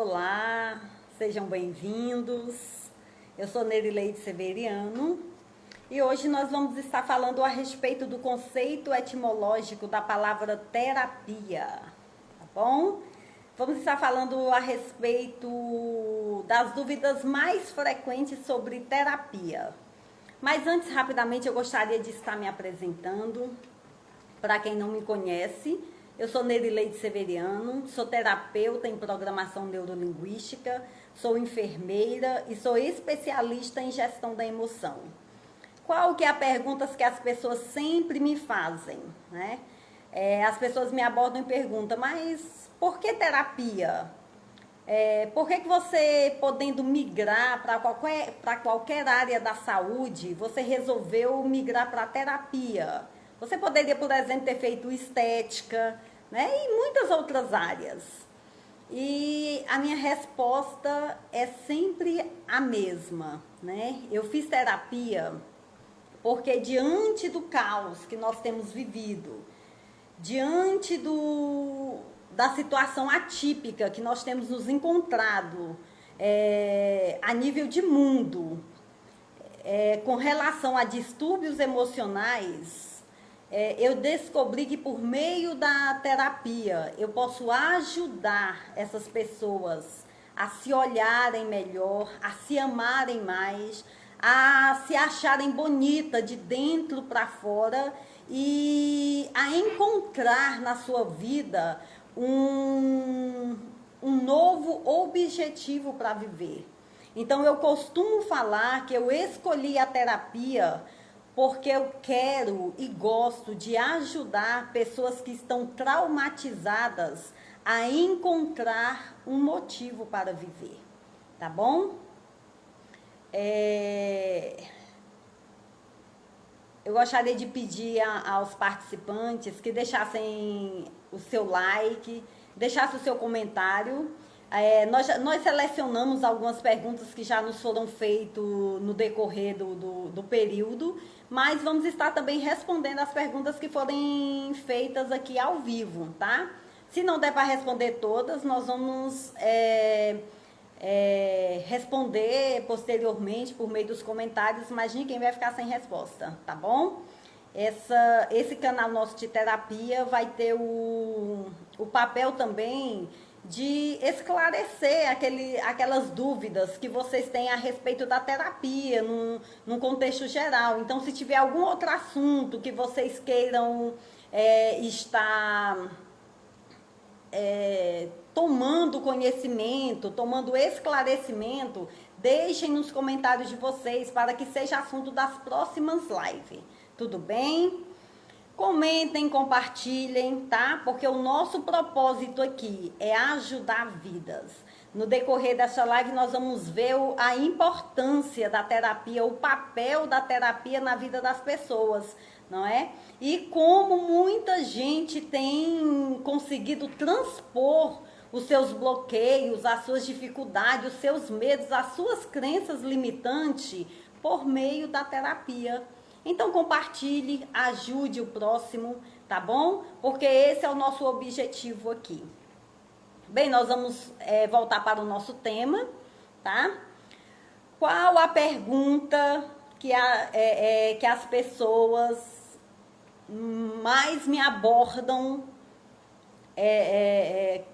Olá, sejam bem-vindos. Eu sou Nerileide Severiano e hoje nós vamos estar falando a respeito do conceito etimológico da palavra terapia, tá bom? Vamos estar falando a respeito das dúvidas mais frequentes sobre terapia. Mas antes, rapidamente, eu gostaria de estar me apresentando. Para quem não me conhece, eu sou Nerileide Severiano, sou terapeuta em programação neurolinguística, sou enfermeira e sou especialista em gestão da emoção. Qual que é a pergunta que as pessoas sempre me fazem, né? As pessoas me abordam e perguntam, mas por que terapia? Por que você, podendo migrar para qualquer área da saúde, você resolveu migrar para a terapia? Você poderia, por exemplo, ter feito estética, né? E muitas outras áreas. E a minha resposta é sempre a mesma, né? Eu fiz terapia porque diante do caos que nós temos vivido, diante da situação atípica que nós temos nos encontrado a nível de mundo, com relação a distúrbios emocionais, eu descobri que por meio da terapia eu posso ajudar essas pessoas a se olharem melhor, a se amarem mais, a se acharem bonita de dentro para fora e a encontrar na sua vida um novo objetivo para viver. Então eu costumo falar que eu escolhi a terapia porque eu quero e gosto de ajudar pessoas que estão traumatizadas a encontrar um motivo para viver, tá bom? Eu gostaria de pedir aos participantes que deixassem o seu like, deixassem o seu comentário. Nós selecionamos algumas perguntas que já nos foram feitas no decorrer do período, mas vamos estar também respondendo as perguntas que forem feitas aqui ao vivo, tá? Se não der para responder todas, nós vamos responder posteriormente por meio dos comentários, mas ninguém vai ficar sem resposta, tá bom? Esse canal nosso de terapia vai ter o papel também de esclarecer aquelas dúvidas que vocês têm a respeito da terapia, num contexto geral. Então, se tiver algum outro assunto que vocês queiram estar tomando conhecimento, tomando esclarecimento, deixem nos comentários de vocês para que seja assunto das próximas lives. Tudo bem? Comentem, compartilhem, tá? Porque o nosso propósito aqui é ajudar vidas. No decorrer dessa live nós vamos ver a importância da terapia, o papel da terapia na vida das pessoas, não é? E como muita gente tem conseguido transpor os seus bloqueios, as suas dificuldades, os seus medos, as suas crenças limitantes por meio da terapia. Então compartilhe, ajude o próximo, tá bom? Porque esse é o nosso objetivo aqui. Bem, nós vamos voltar para o nosso tema, tá? Qual a pergunta que as pessoas mais me abordam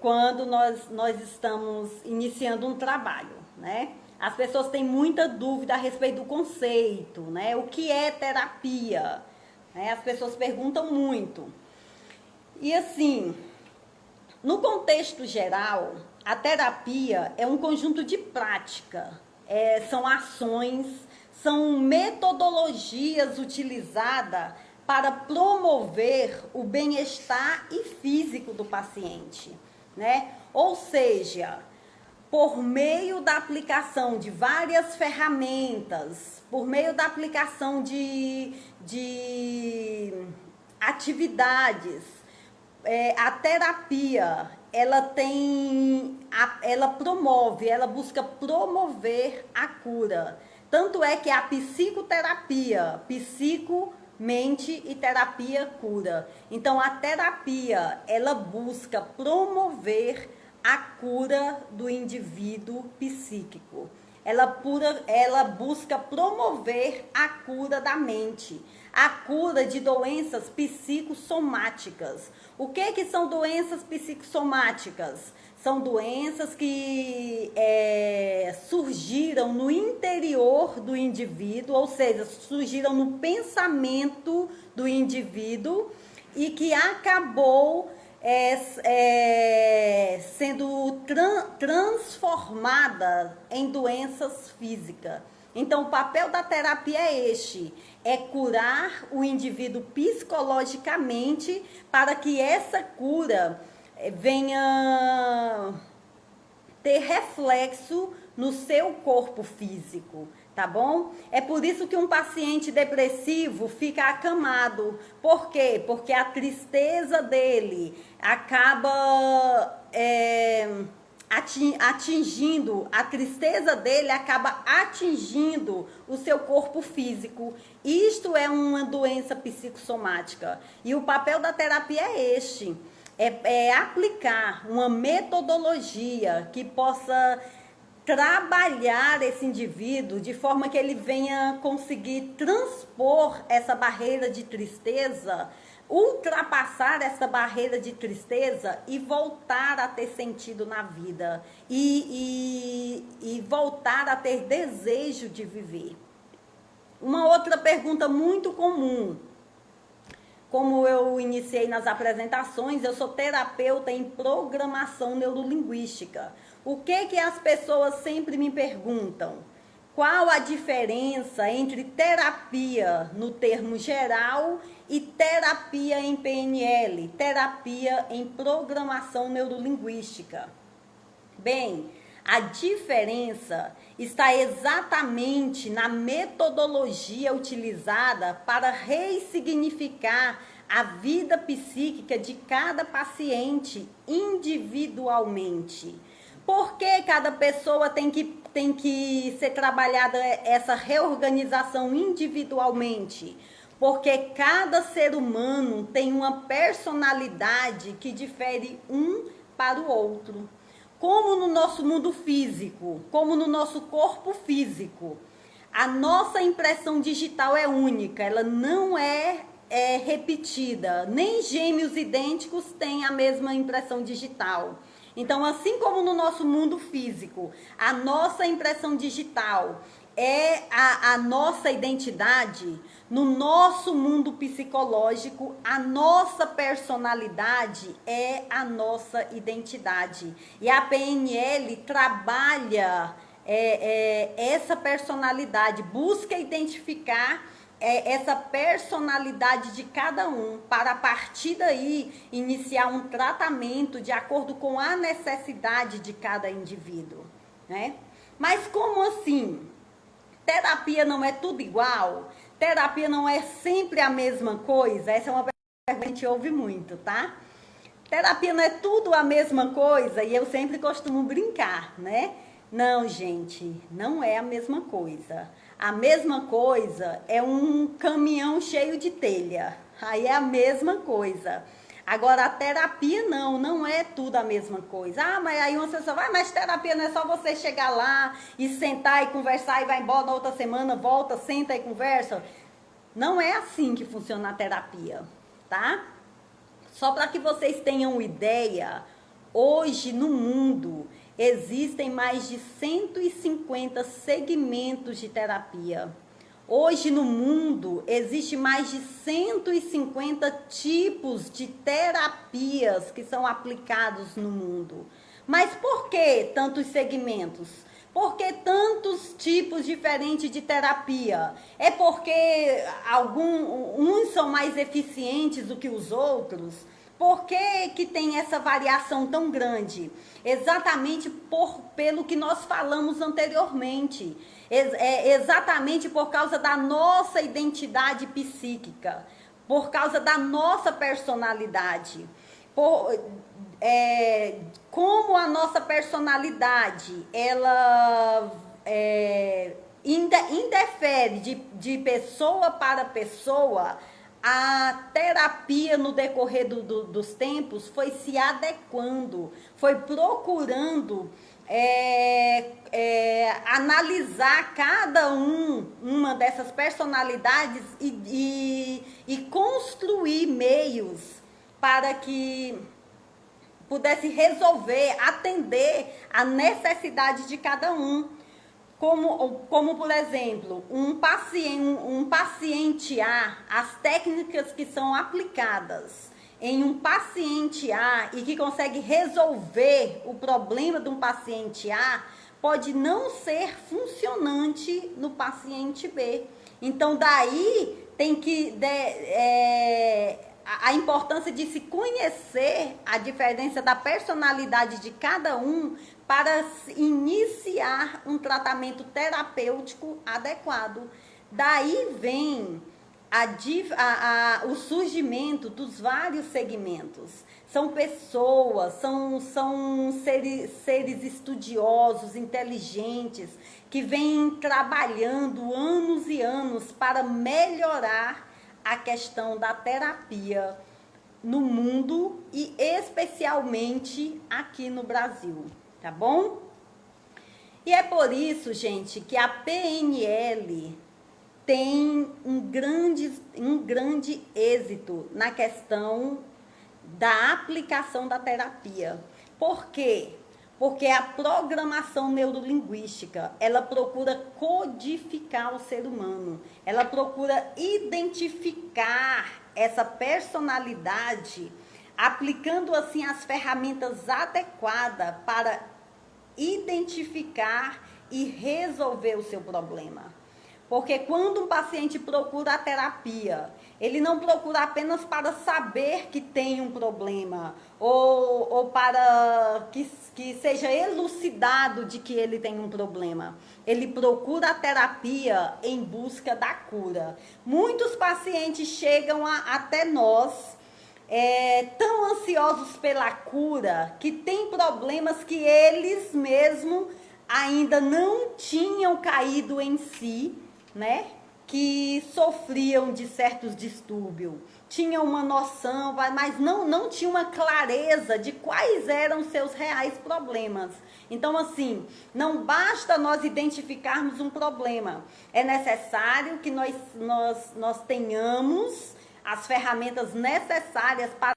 quando nós estamos iniciando um trabalho, né? As pessoas têm muita dúvida a respeito do conceito, né? O que é terapia? As pessoas perguntam muito. E assim, no contexto geral, a terapia é um conjunto de prática, são ações, são metodologias utilizadas para promover o bem-estar e físico do paciente, né? Ou seja, por meio da aplicação de várias ferramentas, por meio da aplicação de atividades, a terapia, ela busca promover a cura. Tanto é que a psicoterapia, mente e terapia cura. Então a terapia, ela busca promover a cura do indivíduo psíquico. Ela busca promover a cura da mente, a cura de doenças psicossomáticas. O que são doenças psicossomáticas? São doenças que surgiram no interior do indivíduo, ou seja, surgiram no pensamento do indivíduo e que acabou sendo transformada em doenças físicas. Então, o papel da terapia é este, é curar o indivíduo psicologicamente para que essa cura venha ter reflexo no seu corpo físico, tá bom? É por isso que um paciente depressivo fica acamado. Por quê? Porque a tristeza dele acaba atingindo o seu corpo físico. Isto é uma doença psicossomática. E o papel da terapia é este. É aplicar uma metodologia que possa trabalhar esse indivíduo de forma que ele venha conseguir transpor essa barreira de tristeza, ultrapassar essa barreira de tristeza e voltar a ter sentido na vida e voltar a ter desejo de viver. Uma outra pergunta muito comum. Como eu iniciei nas apresentações, eu sou terapeuta em programação neurolinguística. O que as pessoas sempre me perguntam? Qual a diferença entre terapia no termo geral e terapia em PNL, terapia em programação neurolinguística? Bem, a diferença está exatamente na metodologia utilizada para ressignificar a vida psíquica de cada paciente individualmente. Por que cada pessoa tem que ser trabalhada essa reorganização individualmente? Porque cada ser humano tem uma personalidade que difere um para o outro. Como no nosso mundo físico, como no nosso corpo físico, a nossa impressão digital é única, ela não é repetida. Nem gêmeos idênticos têm a mesma impressão digital. Então, assim como no nosso mundo físico, a nossa impressão digital é a nossa identidade, no nosso mundo psicológico, a nossa personalidade é a nossa identidade. E a PNL trabalha essa personalidade, busca identificar essa personalidade de cada um, para a partir daí iniciar um tratamento de acordo com a necessidade de cada indivíduo, né? Mas como assim? Terapia não é tudo igual? Terapia não é sempre a mesma coisa? Essa é uma pergunta que a gente ouve muito, tá? Terapia não é tudo a mesma coisa? E eu sempre costumo brincar, né? Não, gente, não é a mesma coisa. A mesma coisa é um caminhão cheio de telha. Aí é a mesma coisa. Agora, a terapia não é tudo a mesma coisa. Ah, mas aí uma pessoa vai, mas terapia não é só você chegar lá e sentar e conversar e vai embora na outra semana, volta, senta e conversa. Não é assim que funciona a terapia, tá? Só para que vocês tenham ideia, hoje no mundo existem mais de 150 segmentos de terapia. Hoje no mundo existe mais de 150 tipos de terapias que são aplicados no mundo. Mas por que tantos segmentos? Por que tantos tipos diferentes de terapia? É porque uns são mais eficientes do que os outros? Por que tem essa variação tão grande? Exatamente pelo que nós falamos anteriormente. Exatamente por causa da nossa identidade psíquica, por causa da nossa personalidade. Como a nossa personalidade, ela interfere de pessoa para pessoa, a terapia no decorrer dos tempos foi se adequando, foi procurando analisar uma dessas personalidades e construir meios para que pudesse resolver, atender a necessidade de cada um. Como por exemplo, um paciente A, as técnicas que são aplicadas em um paciente A e que consegue resolver o problema de um paciente A, pode não ser funcionante no paciente B. Então, daí tem que a importância de se conhecer a diferença da personalidade de cada um para iniciar um tratamento terapêutico adequado. Daí vem o surgimento dos vários segmentos. São pessoas, são seres estudiosos, inteligentes, que vêm trabalhando anos e anos para melhorar a questão da terapia no mundo e especialmente aqui no Brasil, tá bom? E é por isso, gente, que a PNL tem um grande êxito na questão da aplicação da terapia. Por quê? Porque a programação neurolinguística, ela procura codificar o ser humano, ela procura identificar essa personalidade, aplicando assim as ferramentas adequadas para identificar e resolver o seu problema. Porque quando um paciente procura a terapia, ele não procura apenas para saber que tem um problema ou para que seja elucidado de que ele tem um problema. Ele procura a terapia em busca da cura. Muitos pacientes chegam até nós tão ansiosos pela cura que têm problemas que eles mesmos ainda não tinham caído em si, né? Que sofriam de certos distúrbios, tinham uma noção, mas não tinham uma clareza de quais eram seus reais problemas. Então, assim, não basta nós identificarmos um problema, é necessário que nós tenhamos as ferramentas necessárias para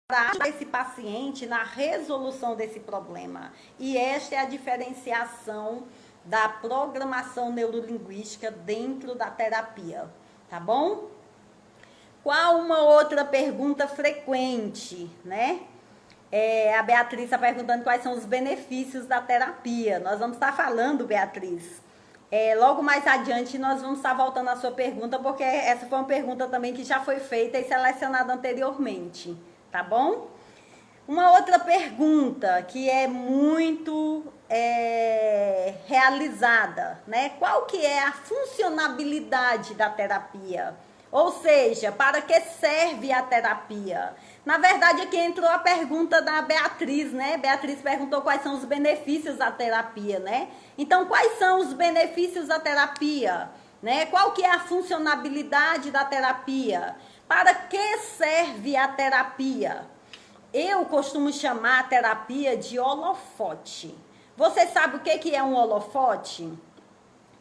ajudar esse paciente na resolução desse problema. E esta é a diferenciação da programação neurolinguística dentro da terapia, tá bom? Qual uma outra pergunta frequente, né? A Beatriz está perguntando quais são os benefícios da terapia. Nós vamos estar falando, Beatriz. Logo mais adiante nós vamos estar voltando à sua pergunta, porque essa foi uma pergunta também que já foi feita e selecionada anteriormente, tá bom? Uma outra pergunta que é muito realizada, né? Qual que é a funcionabilidade da terapia? Ou seja, para que serve a terapia? Na verdade, aqui entrou a pergunta da Beatriz, né? Beatriz perguntou quais são os benefícios da terapia, né? Então, quais são os benefícios da terapia? Né? Qual que é a funcionabilidade da terapia? Para que serve a terapia? Eu costumo chamar a terapia de holofote. Você sabe o que é um holofote?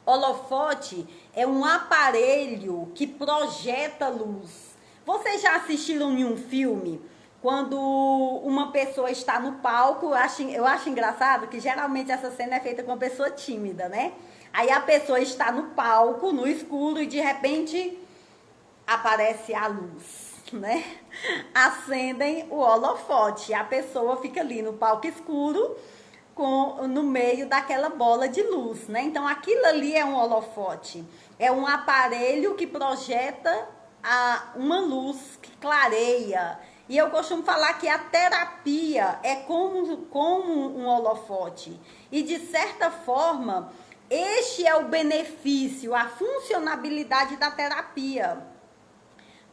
Holofote é um aparelho que projeta luz. Vocês já assistiram em um filme quando uma pessoa está no palco? Eu acho engraçado que geralmente essa cena é feita com uma pessoa tímida, né? Aí a pessoa está no palco, no escuro, e de repente aparece a luz, né? Acendem o holofote, a pessoa fica ali no palco escuro, no meio daquela bola de luz, né? Então aquilo ali é um holofote, é um aparelho que projeta uma luz que clareia. E eu costumo falar que a terapia é como um holofote. E de certa forma, este é o benefício, a funcionabilidade da terapia.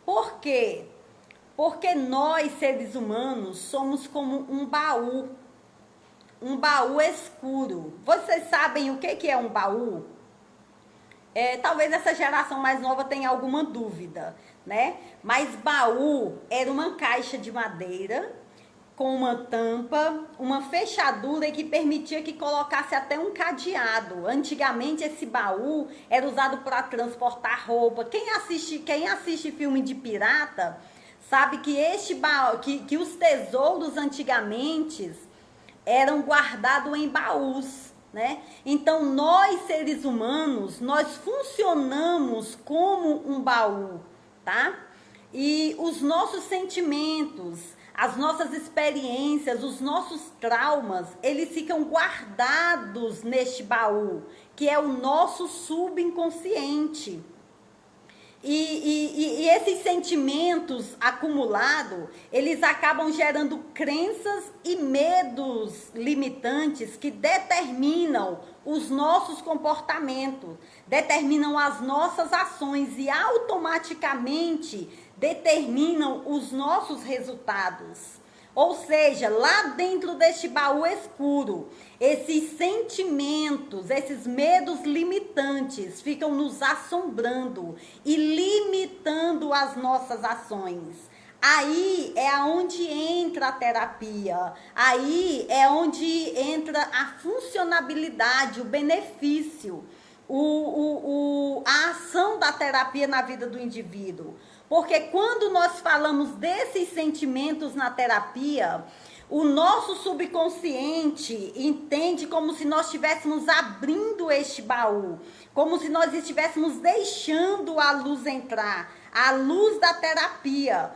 Por quê? Porque nós, seres humanos, somos como um baú escuro. Vocês sabem o que é um baú? Talvez essa geração mais nova tenha alguma dúvida. né? Mas baú era uma caixa de madeira com uma tampa, uma fechadura que permitia que colocasse até um cadeado. Antigamente esse baú era usado para transportar roupa. Quem assiste filme de pirata sabe que este baú, que os tesouros antigamente eram guardados em baús, né? Então nós seres humanos, nós funcionamos como um baú, tá? E os nossos sentimentos, as nossas experiências, os nossos traumas, eles ficam guardados neste baú, que é o nosso subconsciente. E esses sentimentos acumulados, eles acabam gerando crenças e medos limitantes que determinam os nossos comportamentos, determinam as nossas ações e automaticamente determinam os nossos resultados. Ou seja, lá dentro deste baú escuro, esses sentimentos, esses medos limitantes ficam nos assombrando e limitando as nossas ações. Aí é onde entra a terapia, aí é onde entra a funcionabilidade, o benefício, a ação da terapia na vida do indivíduo. Porque quando nós falamos desses sentimentos na terapia, o nosso subconsciente entende como se nós estivéssemos abrindo este baú, como se nós estivéssemos deixando a luz entrar, a luz da terapia.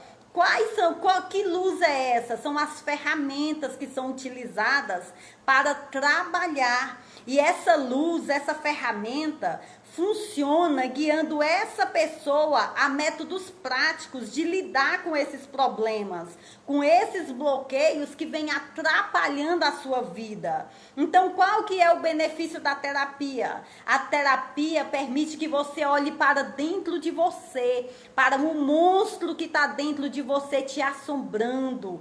Que luz é essa? São as ferramentas que são utilizadas para trabalhar. E essa luz, essa ferramenta, funciona guiando essa pessoa a métodos práticos de lidar com esses problemas, com esses bloqueios que vêm atrapalhando a sua vida. Então, qual que é o benefício da terapia? A terapia permite que você olhe para dentro de você, para o monstro que está dentro de você te assombrando,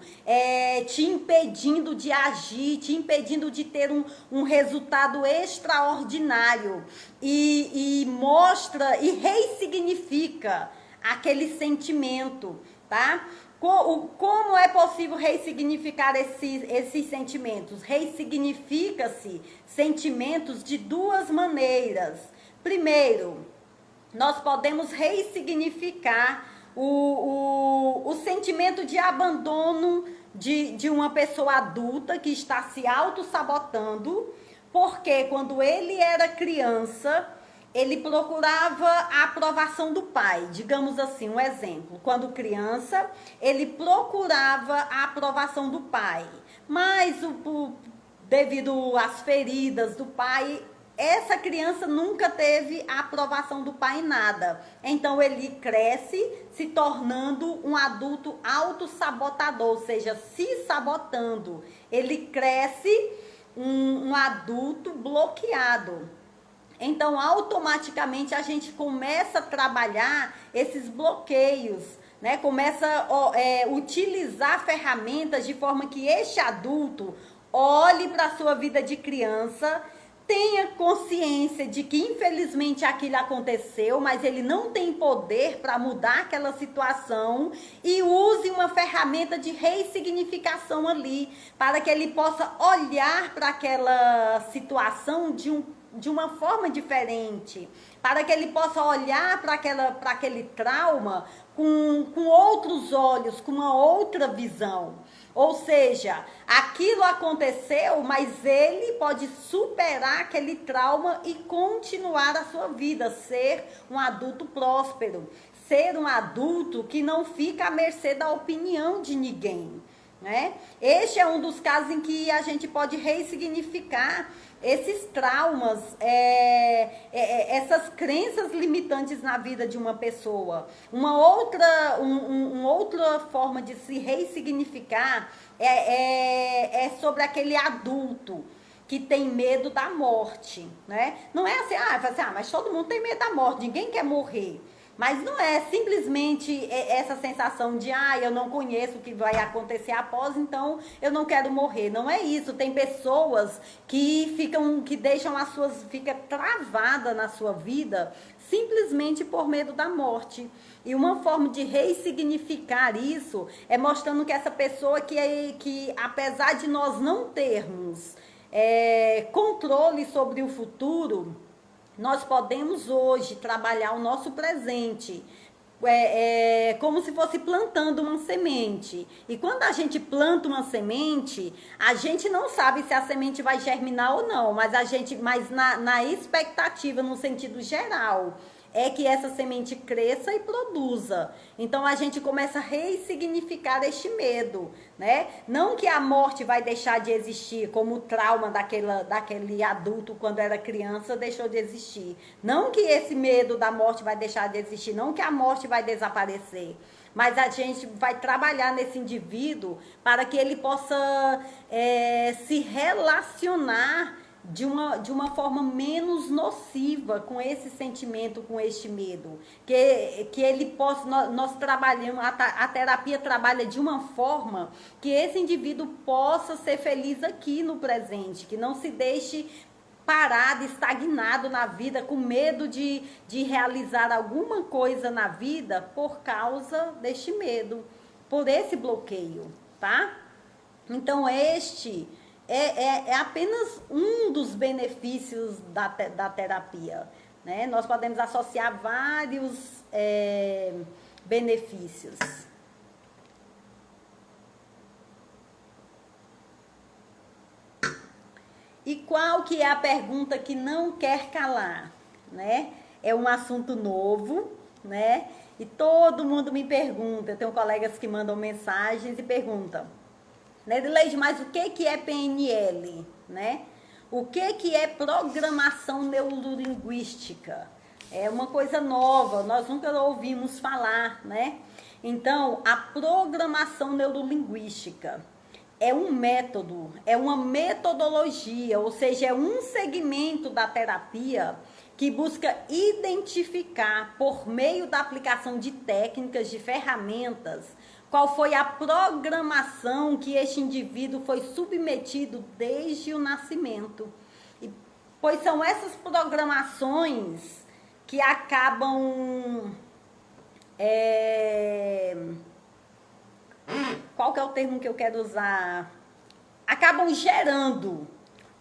te impedindo de agir, te impedindo de ter um resultado extraordinário. E mostra e ressignifica aquele sentimento, tá? Como é possível ressignificar esses sentimentos? Ressignifica-se sentimentos de duas maneiras. Primeiro, nós podemos ressignificar o sentimento de abandono de uma pessoa adulta que está se auto-sabotando, porque quando ele era criança, ele procurava a aprovação do pai. Digamos assim, um exemplo. Quando criança, ele procurava a aprovação do pai. Mas, devido às feridas do pai, essa criança nunca teve a aprovação do pai em nada. Então, ele cresce se tornando um adulto autossabotador, ou seja, se sabotando. Ele cresce um adulto bloqueado. Então, automaticamente, a gente começa a trabalhar esses bloqueios, né? Começa a utilizar ferramentas de forma que este adulto olhe para a sua vida de criança, tenha consciência de que, infelizmente, aquilo aconteceu, mas ele não tem poder para mudar aquela situação e use uma ferramenta de ressignificação ali, para que ele possa olhar para aquela situação de uma forma diferente, para que ele possa olhar para aquele trauma com outros olhos, com uma outra visão. Ou seja, aquilo aconteceu, mas ele pode superar aquele trauma e continuar a sua vida, ser um adulto próspero, ser um adulto que não fica à mercê da opinião de ninguém, né? Este é um dos casos em que a gente pode ressignificar esses traumas, essas crenças limitantes na vida de uma pessoa. Uma outra forma de se ressignificar é sobre aquele adulto que tem medo da morte, né? Não é assim, mas todo mundo tem medo da morte, ninguém quer morrer. Mas não é simplesmente essa sensação de, eu não conheço o que vai acontecer após, então eu não quero morrer. Não é isso. Tem pessoas que deixam fica travada na sua vida simplesmente por medo da morte. E uma forma de ressignificar isso é mostrando que essa pessoa que apesar de nós não termos controle sobre o futuro, nós podemos hoje trabalhar o nosso presente como se fosse plantando uma semente. E quando a gente planta uma semente, a gente não sabe se a semente vai germinar ou não, mas na expectativa, no sentido geral, é que essa semente cresça e produza. Então a gente começa a ressignificar este medo, né? Não que a morte vai deixar de existir, como o trauma daquele adulto quando era criança deixou de existir. Não que esse medo da morte vai deixar de existir, não que a morte vai desaparecer. Mas a gente vai trabalhar nesse indivíduo para que ele possa se relacionar de uma forma menos nociva com esse sentimento, com este medo. Que ele possa, nós trabalhamos, a terapia trabalha de uma forma que esse indivíduo possa ser feliz aqui no presente, que não se deixe parado, estagnado na vida, com medo de realizar alguma coisa na vida por causa deste medo, por esse bloqueio, tá? Então este é apenas um dos benefícios da terapia, né? Nós podemos associar vários benefícios. E qual que é a pergunta que não quer calar, né? É um assunto novo, né? E todo mundo me pergunta, eu tenho colegas que mandam mensagens e perguntam, Nerileide, mas o que é PNL, né? O que é programação neurolinguística? É uma coisa nova, nós nunca ouvimos falar, né? Então, a programação neurolinguística é um método, é uma metodologia, ou seja, é um segmento da terapia que busca identificar, por meio da aplicação de técnicas, de ferramentas, qual foi a programação que este indivíduo foi submetido desde o nascimento. Pois são essas programações que acabam... qual que é o termo que eu quero usar? Acabam gerando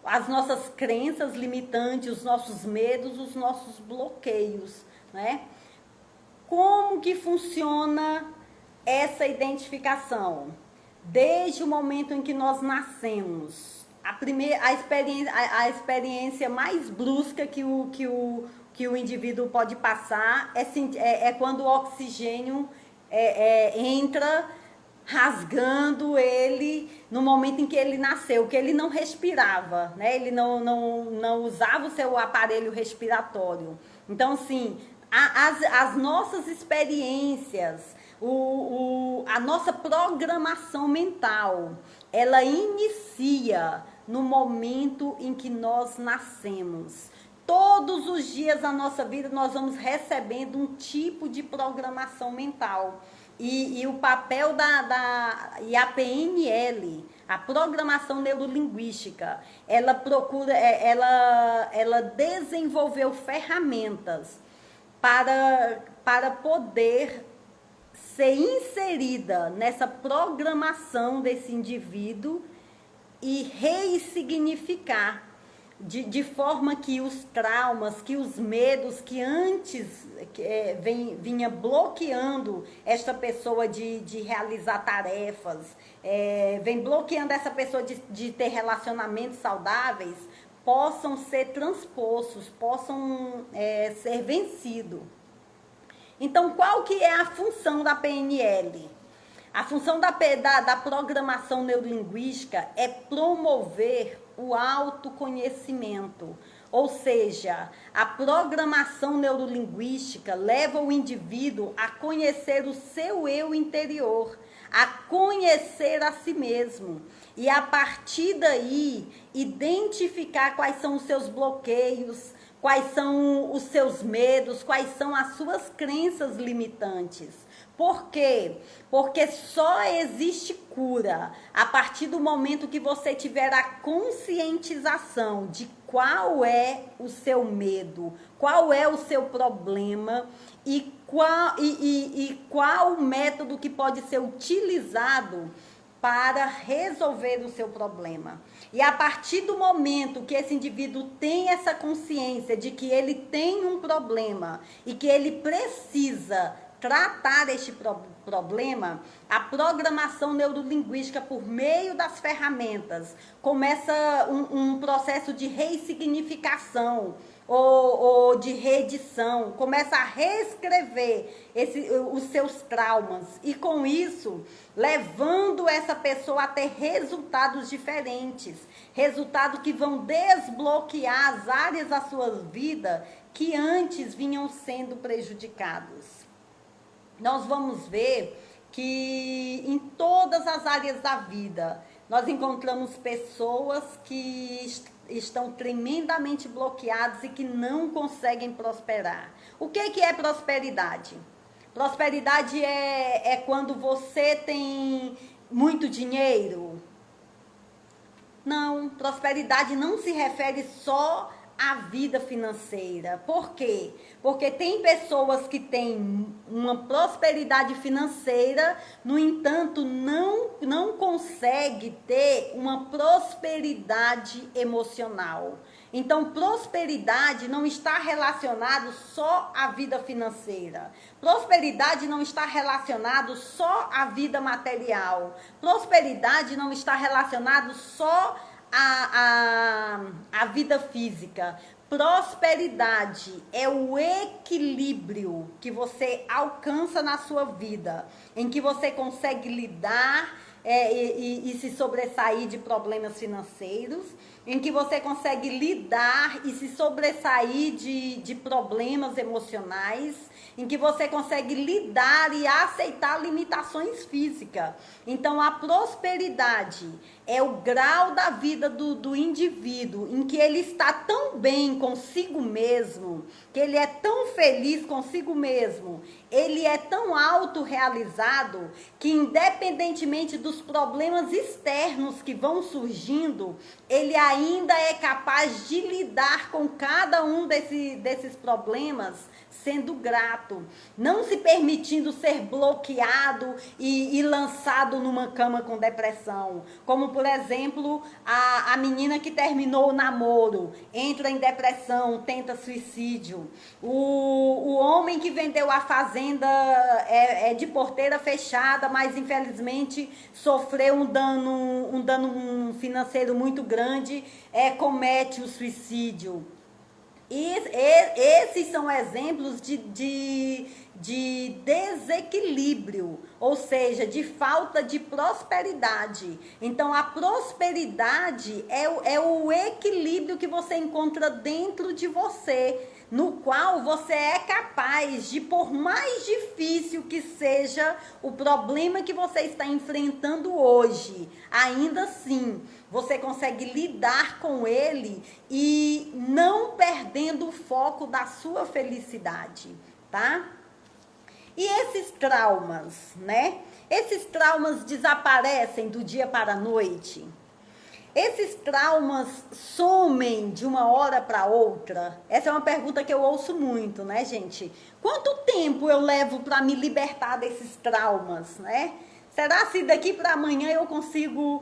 as nossas crenças limitantes, os nossos medos, os nossos bloqueios, né? Como que funciona essa identificação? Desde o momento em que nós nascemos, a experiência mais brusca que o indivíduo pode passar é quando o oxigênio entra rasgando ele no momento em que ele nasceu, que ele não respirava, né? Ele não usava o seu aparelho respiratório. Então, assim, as nossas experiências, a nossa programação mental, ela inicia no momento em que nós nascemos. Todos os dias da nossa vida nós vamos recebendo um tipo de programação mental. E o papel e a PNL, a programação neurolinguística, ela desenvolveu ferramentas para poder ser inserida nessa programação desse indivíduo e ressignificar de forma que os traumas, que os medos que antes vinha bloqueando esta pessoa de realizar tarefas, vem bloqueando essa pessoa de ter relacionamentos saudáveis, possam ser transpostos, possam ser vencidos. Então, qual que é a função da PNL? A função da programação neurolinguística é promover o autoconhecimento. Ou seja, a programação neurolinguística leva o indivíduo a conhecer o seu eu interior, a conhecer a si mesmo. E a partir daí, identificar quais são os seus bloqueios, quais são os seus medos, quais são as suas crenças limitantes. Por quê? Porque só existe cura a partir do momento que você tiver a conscientização de qual é o seu medo, qual é o seu problema e qual o método que pode ser utilizado para resolver o seu problema. E a partir do momento que esse indivíduo tem essa consciência de que ele tem um problema e que ele precisa tratar este problema, a programação neurolinguística, por meio das ferramentas, começa um processo de ressignificação ou de reedição, começa a reescrever os seus traumas e, com isso, levando essa pessoa a ter resultados diferentes, resultados que vão desbloquear as áreas da sua vida que antes vinham sendo prejudicados. Nós vamos ver que em todas as áreas da vida, nós encontramos pessoas que estão tremendamente bloqueadas e que não conseguem prosperar. O que é prosperidade? Prosperidade é quando você tem muito dinheiro? Não, prosperidade não se refere só a vida financeira. Por quê? Porque tem pessoas que têm uma prosperidade financeira, no entanto, não consegue ter uma prosperidade emocional. Então, prosperidade não está relacionado só à vida financeira. Prosperidade não está relacionado só à vida material. Prosperidade não está relacionado só a vida física. Prosperidade é o equilíbrio que você alcança na sua vida, em que você consegue lidar e se sobressair de problemas financeiros, em que você consegue lidar e se sobressair de problemas emocionais, em que você consegue lidar e aceitar limitações físicas. Então, a prosperidade é o grau da vida do indivíduo em que ele está tão bem consigo mesmo, que ele é tão feliz consigo mesmo, ele é tão autorrealizado, que independentemente dos problemas externos que vão surgindo, ele ainda é capaz de lidar com cada um desses problemas sendo grato, não se permitindo ser bloqueado e lançado numa cama com depressão. Como, por exemplo, a menina que terminou o namoro, entra em depressão, tenta suicídio. O homem que vendeu a fazenda é de porteira fechada, mas infelizmente sofreu um dano financeiro muito grande, comete o suicídio. Esses são exemplos de desequilíbrio, ou seja, de falta de prosperidade. Então, a prosperidade é o equilíbrio que você encontra dentro de você, no qual você é capaz de, por mais difícil que seja o problema que você está enfrentando hoje, ainda assim, você consegue lidar com ele e não perdendo o foco da sua felicidade, tá? E esses traumas, né? Esses traumas desaparecem do dia para a noite? Esses traumas somem de uma hora para outra? Essa é uma pergunta que eu ouço muito, né, gente? Quanto tempo eu levo para me libertar desses traumas, né? Será se daqui para amanhã eu consigo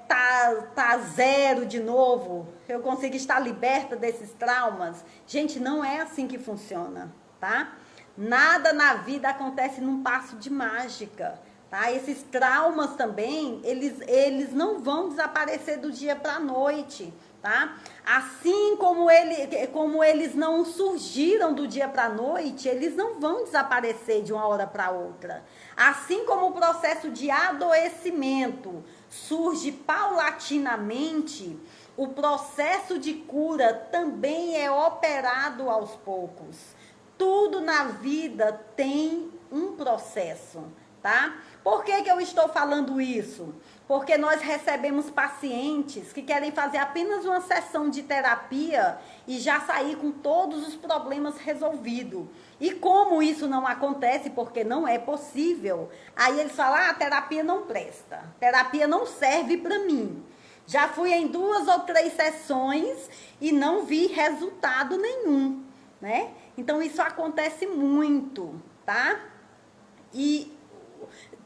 tá zero de novo? Eu consigo estar liberta desses traumas? Gente, não é assim que funciona, tá? Nada na vida acontece num passo de mágica. Tá? Esses traumas também, eles não vão desaparecer do dia para a noite, tá? Assim como eles não surgiram do dia para a noite, eles não vão desaparecer de uma hora para outra. Assim como o processo de adoecimento surge paulatinamente, o processo de cura também é operado aos poucos. Tudo na vida tem um processo, tá? Por que eu estou falando isso? Porque nós recebemos pacientes que querem fazer apenas uma sessão de terapia e já sair com todos os problemas resolvidos. E como isso não acontece, porque não é possível, aí eles falam, a terapia não presta, terapia não serve para mim. Já fui em 2 ou 3 sessões e não vi resultado nenhum, né? Então isso acontece muito, tá? E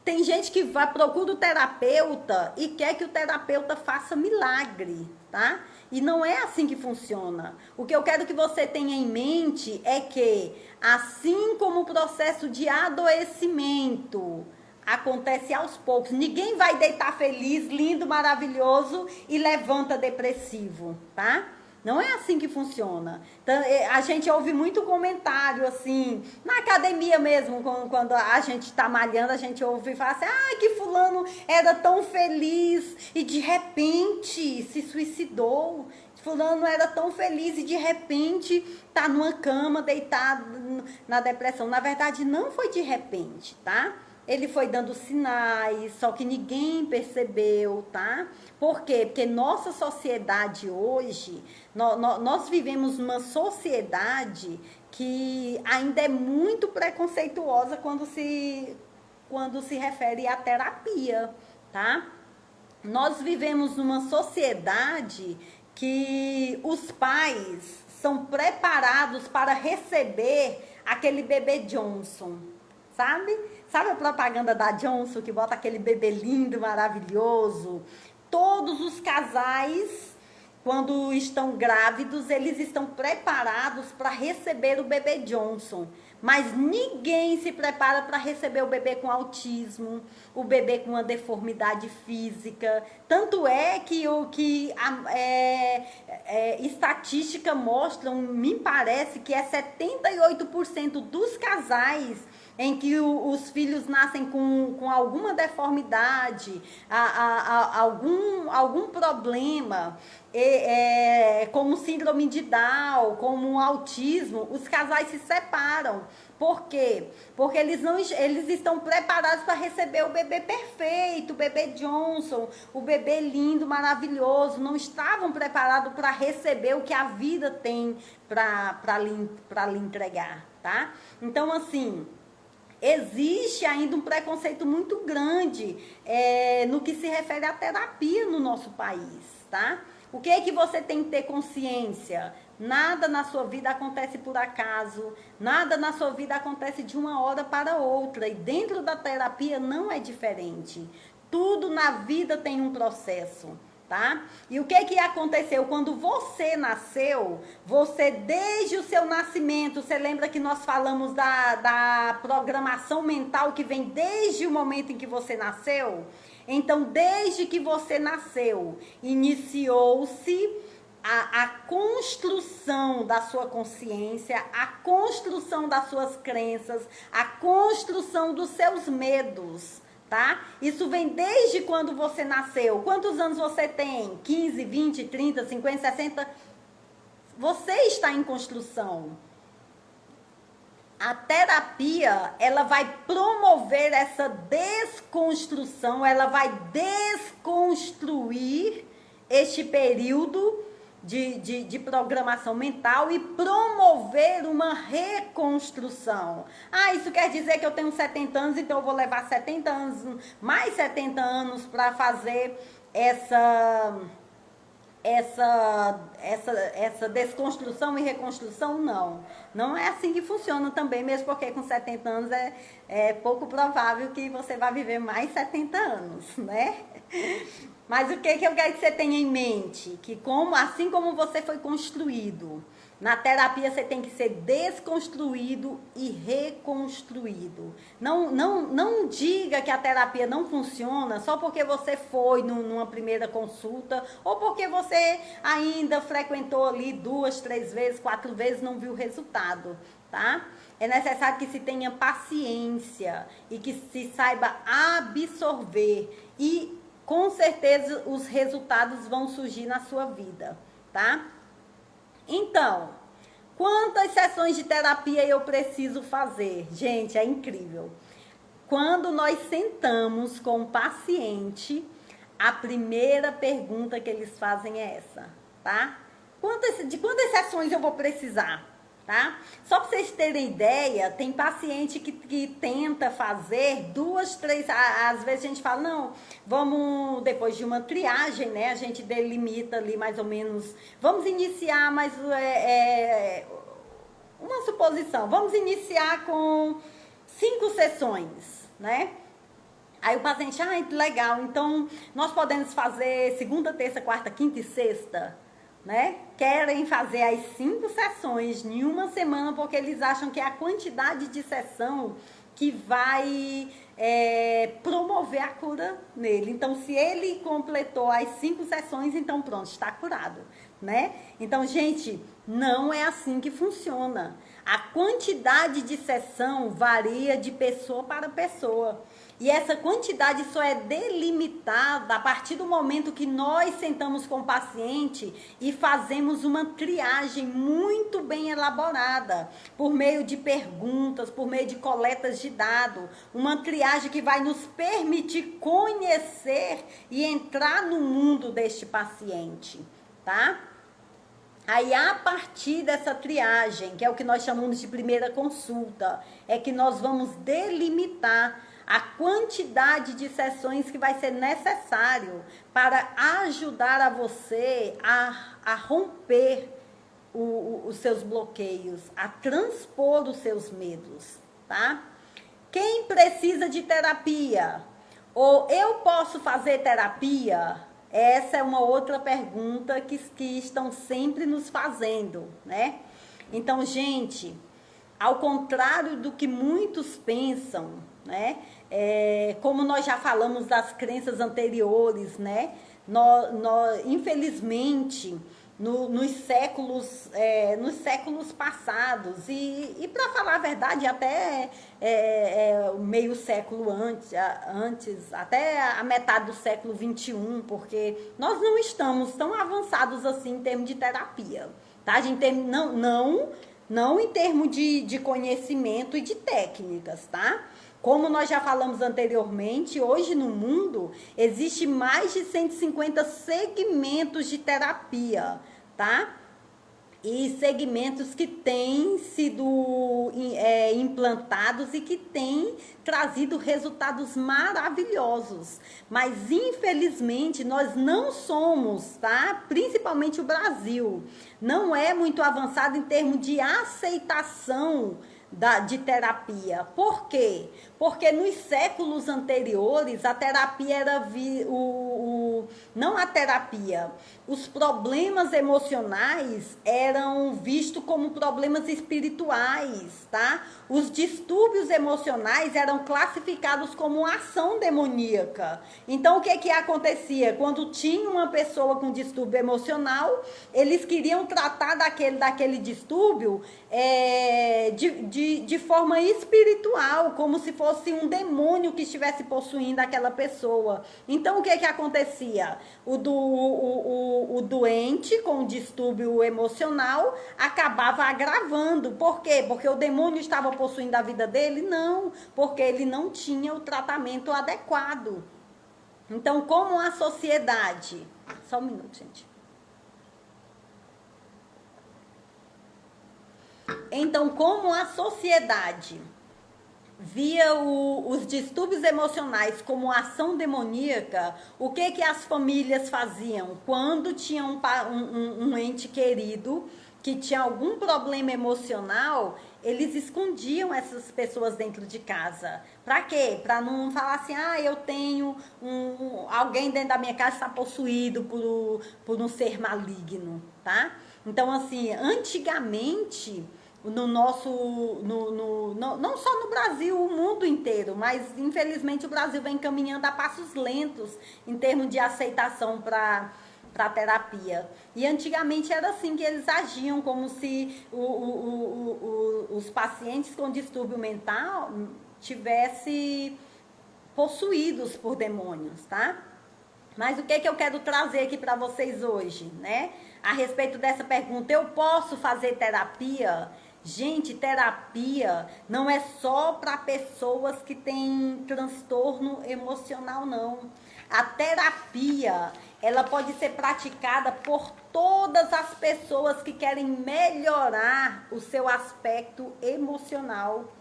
tem gente que vai, procura o terapeuta e quer que o terapeuta faça milagre, tá? E não é assim que funciona. O que eu quero que você tenha em mente é que, assim como o processo de adoecimento acontece aos poucos, ninguém vai deitar feliz, lindo, maravilhoso e levanta depressivo, tá? Não é assim que funciona. Então, a gente ouve muito comentário, assim, na academia mesmo, quando a gente tá malhando, a gente ouve e fala assim, ai, que fulano era tão feliz e de repente se suicidou. Fulano era tão feliz e de repente tá numa cama, deitado na depressão. Na verdade, não foi de repente, tá? Ele foi dando sinais, só que ninguém percebeu, tá? Por quê? Porque nossa sociedade hoje, nós vivemos numa sociedade que ainda é muito preconceituosa quando se refere à terapia, tá? Nós vivemos numa sociedade que os pais são preparados para receber aquele bebê Johnson, sabe? Sabe a propaganda da Johnson que bota aquele bebê lindo, maravilhoso? Todos os casais, quando estão grávidos, eles estão preparados para receber o bebê Johnson. Mas ninguém se prepara para receber o bebê com autismo, o bebê com uma deformidade física. Tanto é que estatística mostram, me parece que é 78% dos casais em que os filhos nascem com alguma deformidade, algum problema, como síndrome de Down, como autismo, os casais se separam. Por quê? Porque eles estão preparados para receber o bebê perfeito, o bebê Johnson, o bebê lindo, maravilhoso. Não estavam preparados para receber o que a vida tem para lhe entregar, tá? Então, assim, existe ainda um preconceito muito grande no que se refere à terapia no nosso país, tá? O que é que você tem que ter consciência? Nada na sua vida acontece por acaso, nada na sua vida acontece de uma hora para outra. E dentro da terapia não é diferente. Tudo na vida tem um processo, tá? E o que que aconteceu? Quando você nasceu, você desde o seu nascimento, você lembra que nós falamos da programação mental que vem desde o momento em que você nasceu? Então, desde que você nasceu, iniciou-se a construção da sua consciência, a construção das suas crenças, a construção dos seus medos, tá? Isso vem desde quando você nasceu. Quantos anos você tem? 15, 20, 30, 50, 60? Você está em construção. A terapia, ela vai promover essa desconstrução, ela vai desconstruir este período de programação mental e promover uma reconstrução. Ah, isso quer dizer que eu tenho 70 anos, então eu vou levar 70 anos, mais 70 anos para fazer essa desconstrução e reconstrução? Não é assim que funciona também, mesmo porque com 70 anos é pouco provável que você vá viver mais 70 anos, né? Mas o que eu quero que você tenha em mente? Que assim como você foi construído, na terapia você tem que ser desconstruído e reconstruído. Não diga que a terapia não funciona só porque você foi numa primeira consulta ou porque você ainda frequentou ali 2, 3 vezes, 4 vezes, não viu o resultado, tá? É necessário que se tenha paciência e que se saiba absorver e com certeza os resultados vão surgir na sua vida, tá? Então, quantas sessões de terapia eu preciso fazer? Gente, é incrível. Quando nós sentamos com o paciente, A primeira pergunta que eles fazem é essa, tá? De quantas sessões eu vou precisar, tá? Só para vocês terem ideia, tem paciente que tenta fazer 2, 3, às vezes a gente fala, não, vamos, depois de uma triagem, né, a gente delimita ali mais ou menos, vamos iniciar mais, uma suposição, vamos iniciar com 5 sessões, né? Aí o paciente, legal, então nós podemos fazer segunda, terça, quarta, quinta e sexta, né? Querem fazer as 5 sessões em uma semana porque eles acham que é a quantidade de sessão que vai promover a cura nele. Então, se ele completou as 5 sessões, então pronto, está curado, né? Então, gente, não é assim que funciona. A quantidade de sessão varia de pessoa para pessoa. E essa quantidade só é delimitada a partir do momento que nós sentamos com o paciente e fazemos uma triagem muito bem elaborada, por meio de perguntas, por meio de coletas de dados, uma triagem que vai nos permitir conhecer e entrar no mundo deste paciente, tá? Aí, a partir dessa triagem, que é o que nós chamamos de primeira consulta, é que nós vamos delimitar a quantidade de sessões que vai ser necessário para ajudar a você a romper os seus bloqueios, a transpor os seus medos, tá? Quem precisa de terapia? Ou eu posso fazer terapia? Essa é uma outra pergunta que estão sempre nos fazendo, né? Então, gente, ao contrário do que muitos pensam, né? Como nós já falamos das crenças anteriores, né? Infelizmente, nos séculos passados, e para falar a verdade, até meio século antes, até a metade do século XXI, porque nós não estamos tão avançados assim em termos de terapia, tá? A gente não em termos de conhecimento e de técnicas, tá? Como nós já falamos anteriormente, hoje no mundo existe mais de 150 segmentos de terapia, tá? E segmentos que têm sido implantados e que têm trazido resultados maravilhosos. Mas, infelizmente, nós não somos, tá? Principalmente o Brasil, não é muito avançado em termos de aceitação de terapia. Por quê? Porque nos séculos anteriores a terapia era não a terapia, os problemas emocionais eram vistos como problemas espirituais, tá? Os distúrbios emocionais eram classificados como ação demoníaca. Então, o que acontecia? Quando tinha uma pessoa com distúrbio emocional, eles queriam tratar daquele distúrbio de forma espiritual, como se fosse um demônio que estivesse possuindo aquela pessoa. Então, o que acontecia? O doente com distúrbio emocional acabava agravando. Por quê? Porque o demônio estava possuindo a vida dele? Não, porque ele não tinha o tratamento adequado. Então, como a sociedade... Só um minuto, gente. Então, como a sociedade via os distúrbios emocionais como ação demoníaca, o que as famílias faziam? Quando tinha um ente querido que tinha algum problema emocional, eles escondiam essas pessoas dentro de casa. Para quê? Para não falar assim, eu tenho alguém dentro da minha casa está possuído por um ser maligno, tá? Então, assim, antigamente... não só no Brasil, o mundo inteiro, mas infelizmente o Brasil vem caminhando a passos lentos em termos de aceitação para terapia. E antigamente era assim que eles agiam, como se os pacientes com distúrbio mental tivessem possuídos por demônios, tá? Mas o que eu quero trazer aqui para vocês hoje, né? A respeito dessa pergunta, eu posso fazer terapia? Gente, terapia não é só para pessoas que têm transtorno emocional, não. A terapia, ela pode ser praticada por todas as pessoas que querem melhorar o seu aspecto emocional.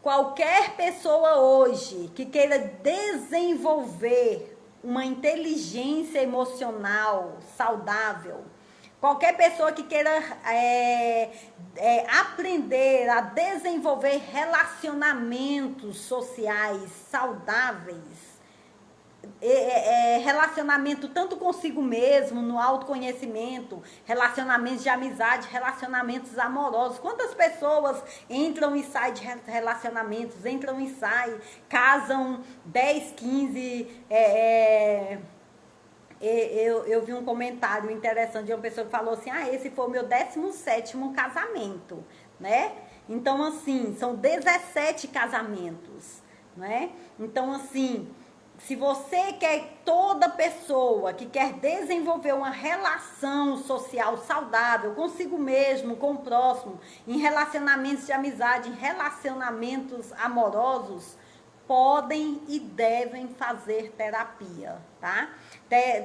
Qualquer pessoa hoje que queira desenvolver uma inteligência emocional saudável, qualquer pessoa que queira aprender a desenvolver relacionamentos sociais saudáveis, relacionamento tanto consigo mesmo, no autoconhecimento, relacionamentos de amizade, relacionamentos amorosos. Quantas pessoas entram e saem de relacionamentos, entram e saem, casam 10, 15... Eu vi um comentário interessante de uma pessoa que falou assim, esse foi o meu 17º casamento, né? Então, assim, são 17 casamentos, né? Então, assim, se você quer, toda pessoa que quer desenvolver uma relação social saudável consigo mesmo, com o próximo, em relacionamentos de amizade, em relacionamentos amorosos, podem e devem fazer terapia, tá?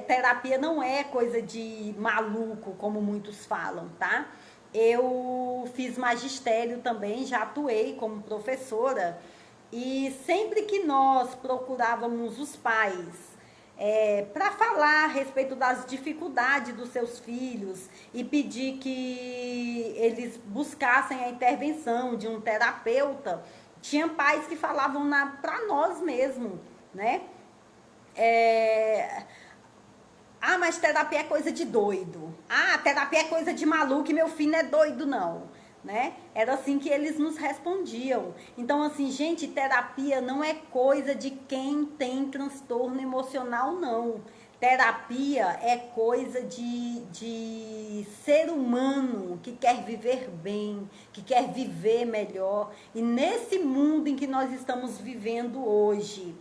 Terapia não é coisa de maluco, como muitos falam, tá? Eu fiz magistério também, já atuei como professora, e sempre que nós procurávamos os pais para falar a respeito das dificuldades dos seus filhos e pedir que eles buscassem a intervenção de um terapeuta, tinha pais que falavam para nós mesmo, né? Mas terapia é coisa de doido. Terapia é coisa de maluco e meu filho não é doido, não. Né? Era assim que eles nos respondiam. Então, assim, gente, terapia não é coisa de quem tem transtorno emocional, não. Terapia é coisa de ser humano que quer viver bem, que quer viver melhor. E nesse mundo em que nós estamos vivendo hoje,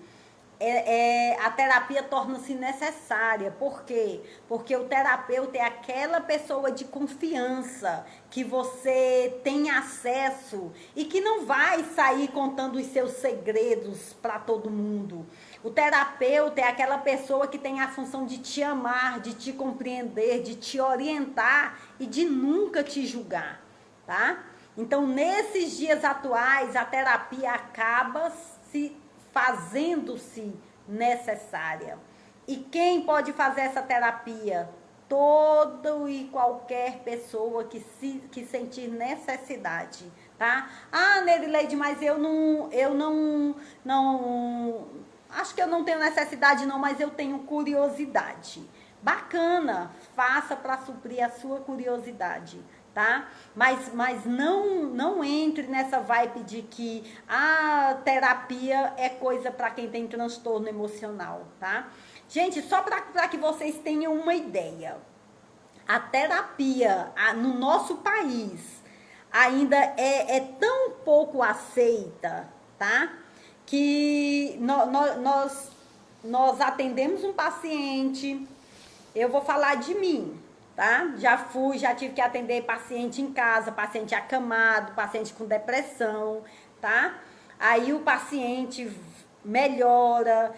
a terapia torna-se necessária. Por quê? Porque o terapeuta é aquela pessoa de confiança que você tem acesso e que não vai sair contando os seus segredos para todo mundo. O terapeuta é aquela pessoa que tem a função de te amar, de te compreender, de te orientar e de nunca te julgar, tá? Então, nesses dias atuais, a terapia acaba fazendo-se necessária. E quem pode fazer essa terapia? Todo e qualquer pessoa que sentir necessidade, tá? Nerileide, mas eu não, acho que eu não tenho necessidade não, mas eu tenho curiosidade. Bacana, faça para suprir a sua curiosidade, tá? Mas não entre nessa vibe de que terapia é coisa para quem tem transtorno emocional, tá? Gente, só para que vocês tenham uma ideia, a terapia no nosso país ainda é tão pouco aceita, tá? Que nós atendemos um paciente, eu vou falar de mim, tá? Já tive que atender paciente em casa, paciente acamado, paciente com depressão, tá? Aí o paciente melhora,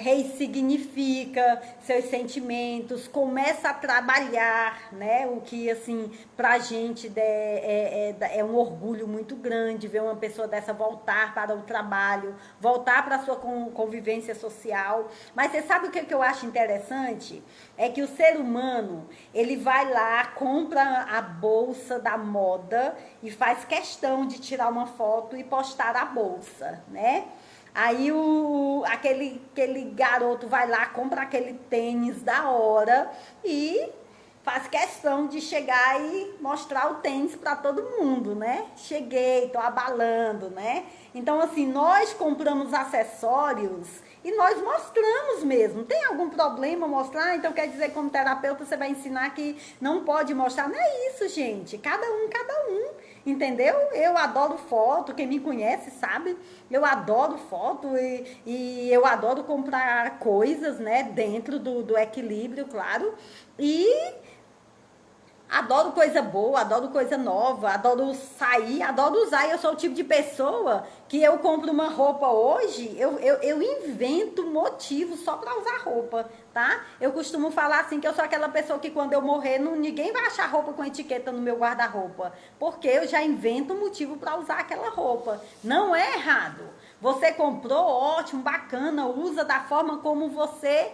ressignifica seus sentimentos, começa a trabalhar, né? O que, assim, pra gente é um orgulho muito grande ver uma pessoa dessa voltar para o trabalho, voltar para a sua convivência social. Mas você sabe o que eu acho interessante? É que o ser humano, ele vai lá, compra a bolsa da moda e faz questão de tirar uma foto e postar a bolsa, né? Aí aquele garoto vai lá, compra aquele tênis da hora e faz questão de chegar e mostrar o tênis para todo mundo, né? Cheguei, tô abalando, né? Então, assim, nós compramos acessórios e nós mostramos mesmo. Tem algum problema mostrar? Então, quer dizer, como terapeuta, você vai ensinar que não pode mostrar? Não é isso, gente. Cada um. Entendeu? Eu adoro foto, quem me conhece sabe, eu adoro foto e eu adoro comprar coisas, né, dentro do equilíbrio, claro, e Adoro coisa boa, adoro coisa nova, adoro sair, adoro usar. Eu sou o tipo de pessoa que eu compro uma roupa hoje, eu invento motivo só para usar roupa, tá? Eu costumo falar assim que eu sou aquela pessoa que quando eu morrer, ninguém vai achar roupa com etiqueta no meu guarda-roupa, porque eu já invento um motivo para usar aquela roupa. Não é errado. Você comprou, ótimo, bacana, usa da forma como você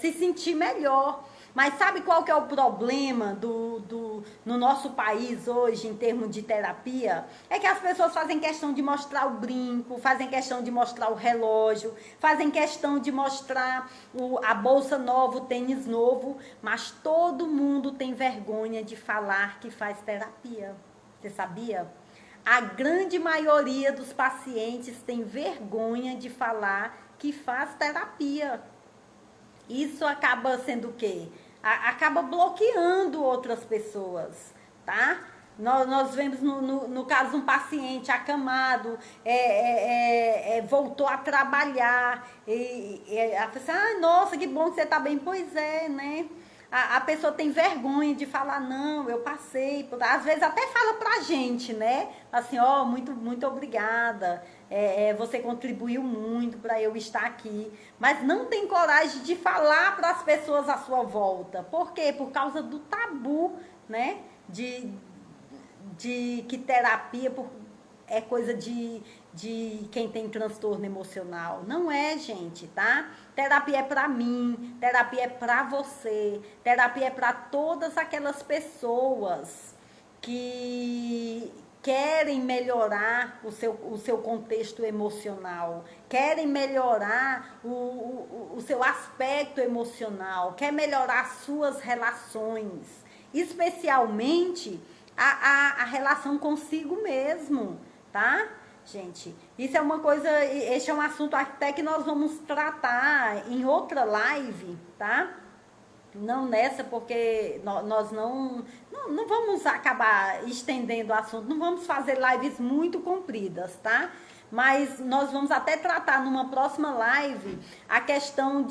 se sentir melhor. Mas sabe qual que é o problema no nosso país hoje, em termos de terapia? É que as pessoas fazem questão de mostrar o brinco, fazem questão de mostrar o relógio, fazem questão de mostrar a bolsa nova, o tênis novo, mas todo mundo tem vergonha de falar que faz terapia. Você sabia? A grande maioria dos pacientes tem vergonha de falar que faz terapia. Isso acaba sendo o quê? Acaba bloqueando outras pessoas, tá? Nós vemos no caso de um paciente acamado, voltou a trabalhar, a pessoa, nossa, que bom que você está bem. Pois é, né? A pessoa tem vergonha de falar, não, eu passei, às vezes até fala pra gente, né? Assim, ó, muito obrigada, você contribuiu muito para eu estar aqui. Mas não tem coragem de falar para as pessoas à sua volta. Por quê? Por causa do tabu, né? De que terapia é coisa de quem tem transtorno emocional. Não é, gente, tá? Terapia é pra mim, terapia é pra você, terapia é pra todas aquelas pessoas que querem melhorar o seu contexto emocional, querem melhorar o seu aspecto emocional, quer melhorar suas relações, especialmente a relação consigo mesmo, tá? Gente, isso é uma coisa, esse é um assunto até que nós vamos tratar em outra live, tá? Não nessa, porque nós não vamos acabar estendendo o assunto, não vamos fazer lives muito compridas, tá? Mas nós vamos até tratar numa próxima live a questão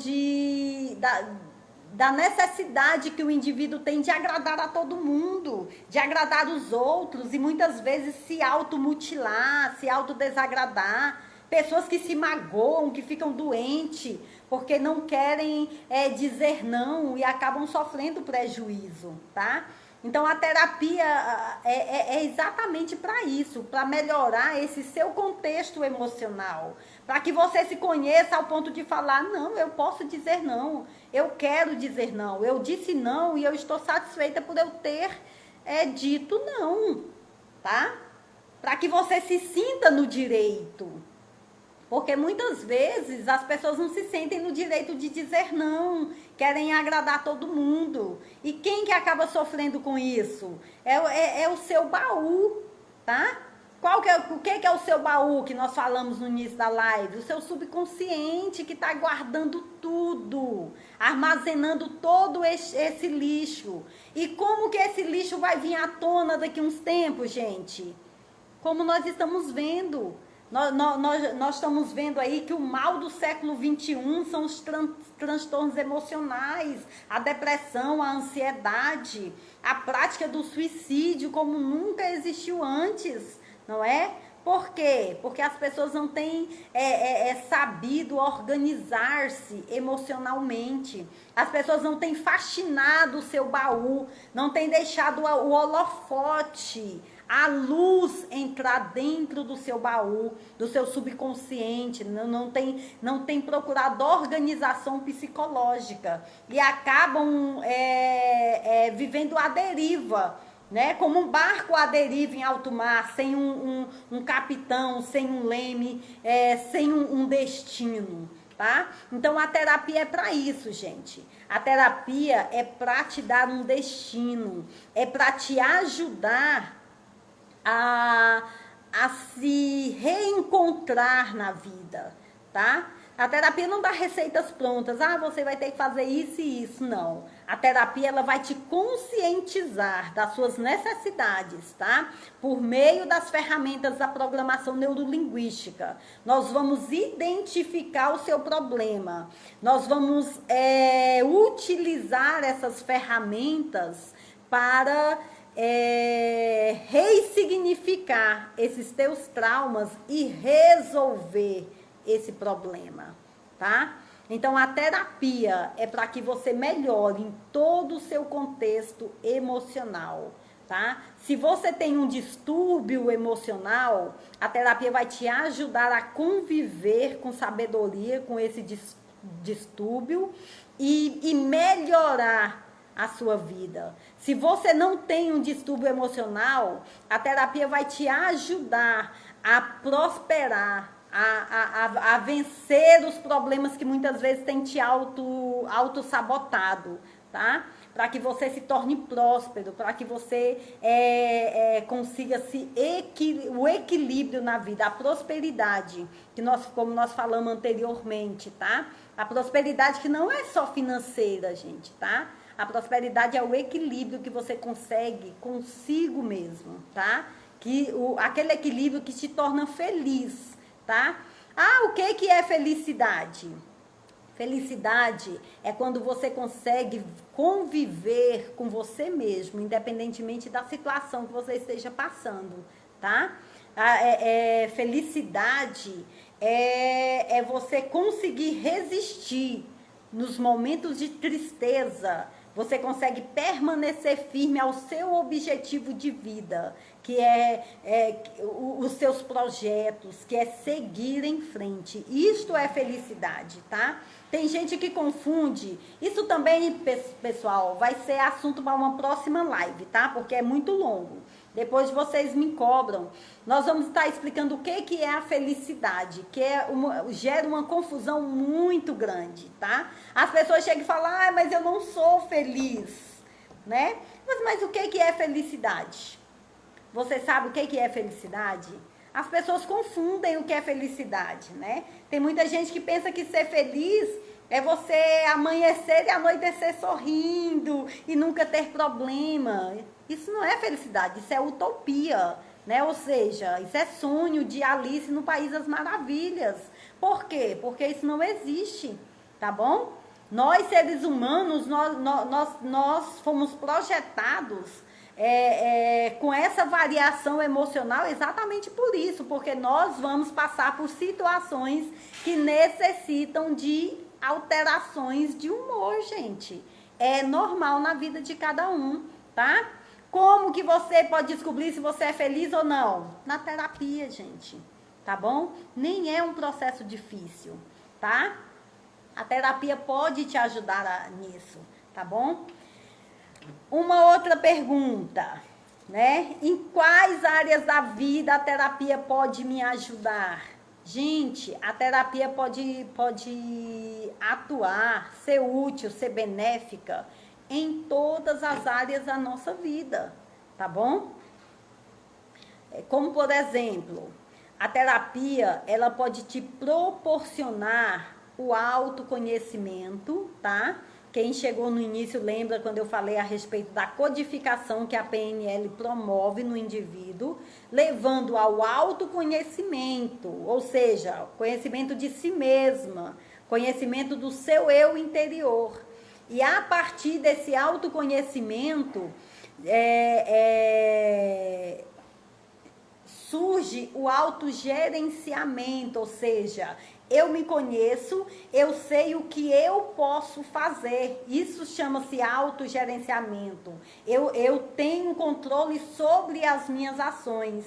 da necessidade que o indivíduo tem de agradar a todo mundo, de agradar os outros e muitas vezes se automutilar, se autodesagradar. Pessoas que se magoam, que ficam doentes, porque não querem dizer não e acabam sofrendo prejuízo, tá? Então, a terapia é exatamente para isso, para melhorar esse seu contexto emocional, para que você se conheça ao ponto de falar, não, eu posso dizer não, eu quero dizer não, eu disse não e eu estou satisfeita por eu ter dito não, tá? Para que você se sinta no direito. Porque muitas vezes as pessoas não se sentem no direito de dizer não, querem agradar todo mundo. E quem que acaba sofrendo com isso? É o seu baú, tá? O que é o seu baú que nós falamos no início da live? O seu subconsciente que está guardando tudo, armazenando todo esse lixo. E como que esse lixo vai vir à tona daqui uns tempos, gente? Como nós estamos vendo. Nós estamos vendo aí que o mal do século XXI são os transtornos emocionais, a depressão, a ansiedade, a prática do suicídio como nunca existiu antes, não é? Por quê? Porque as pessoas não têm sabido organizar-se emocionalmente. As pessoas não têm faxinado o seu baú, não têm deixado o holofote, a luz entrar dentro do seu baú, do seu subconsciente, não tem procurado organização psicológica e acabam vivendo à deriva, né? Como um barco à deriva em alto mar, sem um capitão, sem um leme, sem um destino, tá? Então a terapia é para isso, gente. A terapia é para te dar um destino, é para te ajudar a se reencontrar na vida, tá? A terapia não dá receitas prontas, você vai ter que fazer isso e isso, não. A terapia, ela vai te conscientizar das suas necessidades, tá? Por meio das ferramentas da programação neurolinguística. Nós vamos identificar o seu problema, nós vamos utilizar essas ferramentas para ressignificar esses teus traumas e resolver esse problema, tá? Então, a terapia é para que você melhore em todo o seu contexto emocional, tá? Se você tem um distúrbio emocional, a terapia vai te ajudar a conviver com sabedoria com esse distúrbio e melhorar a sua vida. Se você não tem um distúrbio emocional, a terapia vai te ajudar a prosperar, a vencer os problemas que muitas vezes tem te auto-sabotado, tá? Para que você se torne próspero, para que você consiga o equilíbrio na vida, a prosperidade, como nós falamos anteriormente, tá? A prosperidade que não é só financeira, gente, tá? A prosperidade é o equilíbrio que você consegue consigo mesmo, tá? Aquele equilíbrio que te torna feliz, tá? O que é felicidade? Felicidade é quando você consegue conviver com você mesmo, independentemente da situação que você esteja passando, tá? Felicidade é você conseguir resistir nos momentos de tristeza. Você consegue permanecer firme ao seu objetivo de vida, que os seus projetos, que é seguir em frente. Isto é felicidade, tá? Tem gente que confunde. Isso também, pessoal, vai ser assunto para uma próxima live, tá? Porque é muito longo. Depois vocês me cobram. Nós vamos estar explicando o que é a felicidade, que gera uma confusão muito grande, tá? As pessoas chegam e falam, mas eu não sou feliz, né? Mas o que é felicidade? Você sabe o que é felicidade? As pessoas confundem o que é felicidade, né? Tem muita gente que pensa que ser feliz é você amanhecer e anoitecer sorrindo e nunca ter problema. Isso não é felicidade, isso é utopia, né? Ou seja, isso é sonho de Alice no País das Maravilhas. Por quê? Porque isso não existe, tá bom? Nós, seres humanos, nós fomos projetados com essa variação emocional exatamente por isso, porque nós vamos passar por situações que necessitam de alterações de humor, gente. É normal na vida de cada um, tá? Como que você pode descobrir se você é feliz ou não? Na terapia, gente, tá bom? Nem é um processo difícil, tá? A terapia pode te ajudar nisso, tá bom? Uma outra pergunta, né? Em quais áreas da vida a terapia pode me ajudar? Gente, a terapia pode atuar, ser útil, ser benéfica em todas as áreas da nossa vida, tá bom? Como, por exemplo, a terapia, ela pode te proporcionar o autoconhecimento, tá? Quem chegou no início lembra quando eu falei a respeito da codificação que a PNL promove no indivíduo, levando ao autoconhecimento, ou seja, conhecimento de si mesma, conhecimento do seu eu interior. E a partir desse autoconhecimento, surge o autogerenciamento, ou seja, eu me conheço, eu sei o que eu posso fazer. Isso chama-se autogerenciamento. Eu tenho controle sobre as minhas ações.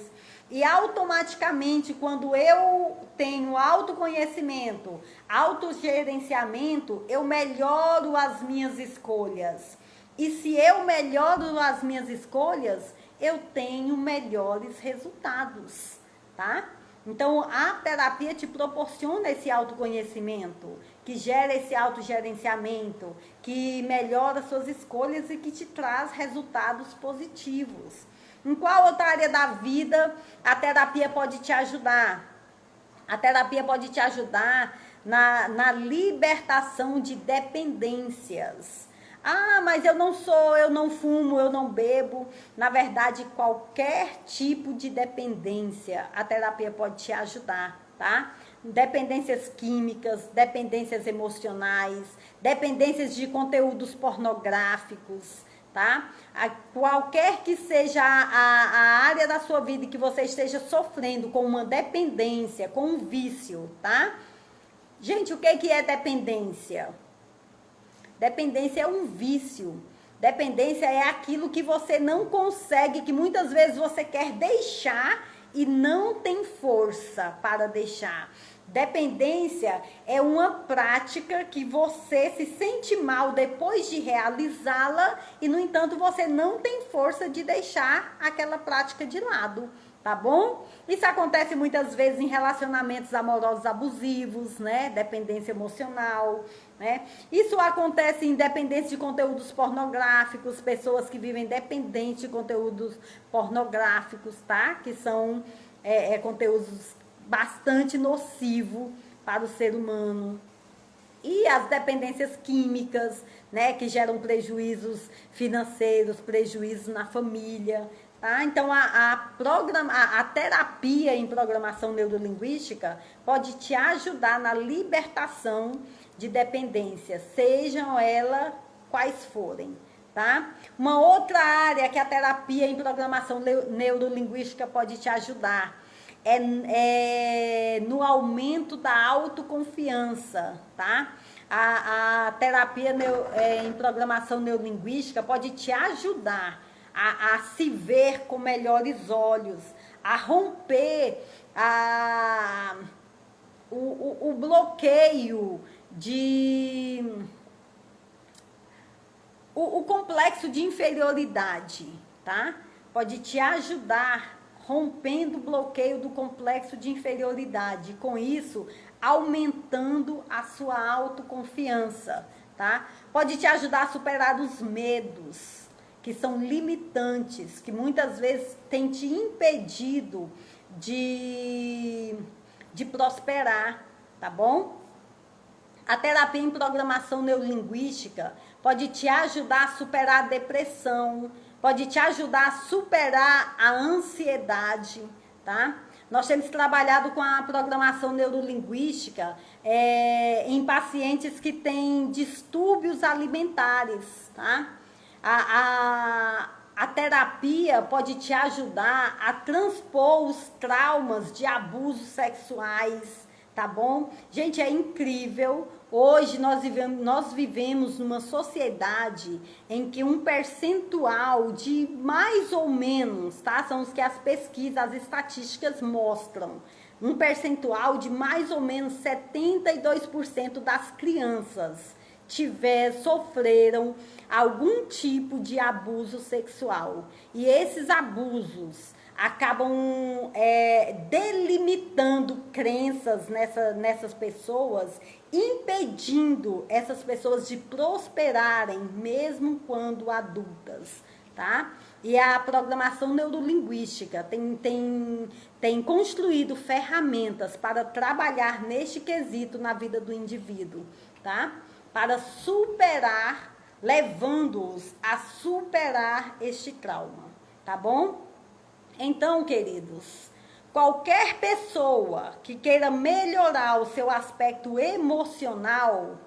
E automaticamente, quando eu tenho autoconhecimento, autogerenciamento, eu melhoro as minhas escolhas. E se eu melhoro as minhas escolhas, eu tenho melhores resultados, tá? Então, a terapia te proporciona esse autoconhecimento, que gera esse autogerenciamento, que melhora suas escolhas e que te traz resultados positivos. Em qual outra área da vida a terapia pode te ajudar? A terapia pode te ajudar na libertação de dependências. Mas eu não fumo, eu não bebo. Na verdade, qualquer tipo de dependência, a terapia pode te ajudar, tá? Dependências químicas, dependências emocionais, dependências de conteúdos pornográficos, tá? Qualquer que seja a área da sua vida que você esteja sofrendo com uma dependência, com um vício, tá? Gente, o que é dependência? Dependência é um vício. Dependência é aquilo que você não consegue, que muitas vezes você quer deixar e não tem força para deixar. Dependência é uma prática que você se sente mal depois de realizá-la e, no entanto, você não tem força de deixar aquela prática de lado, tá bom? Isso acontece muitas vezes em relacionamentos amorosos abusivos, né? Dependência emocional, né? Isso acontece em dependência de conteúdos pornográficos, pessoas que vivem dependentes de conteúdos pornográficos, tá? Que são conteúdos bastante nocivo para o ser humano. E as dependências químicas, né, que geram prejuízos financeiros, prejuízos na família, tá? Então, a terapia em programação neurolinguística pode te ajudar na libertação de dependências, sejam elas quais forem, tá? Uma outra área que a terapia em programação neurolinguística pode te ajudar é no aumento da autoconfiança, tá? A terapia em programação neurolinguística pode te ajudar a se ver com melhores olhos, a romper o bloqueio o complexo de inferioridade, tá? Pode te ajudar rompendo o bloqueio do complexo de inferioridade, com isso aumentando a sua autoconfiança, tá? Pode te ajudar a superar os medos que são limitantes, que muitas vezes têm te impedido de prosperar, tá bom? A terapia em programação neurolinguística pode te ajudar a superar a depressão, pode te ajudar a superar a ansiedade, tá? Nós temos trabalhado com a programação neurolinguística em pacientes que têm distúrbios alimentares, tá? A terapia pode te ajudar a transpor os traumas de abusos sexuais, tá bom? Gente, é incrível. Hoje nós vivemos numa sociedade em que um percentual de mais ou menos, tá? São os que as pesquisas, as estatísticas mostram. Um percentual de mais ou menos 72% das crianças sofreram algum tipo de abuso sexual. E esses abusos acabam delimitando crenças nessas pessoas, impedindo essas pessoas de prosperarem, mesmo quando adultas, tá? E a programação neurolinguística tem construído ferramentas para trabalhar neste quesito na vida do indivíduo, tá? Para superar, levando-os a superar este trauma, tá bom? Então, queridos, qualquer pessoa que queira melhorar o seu aspecto emocional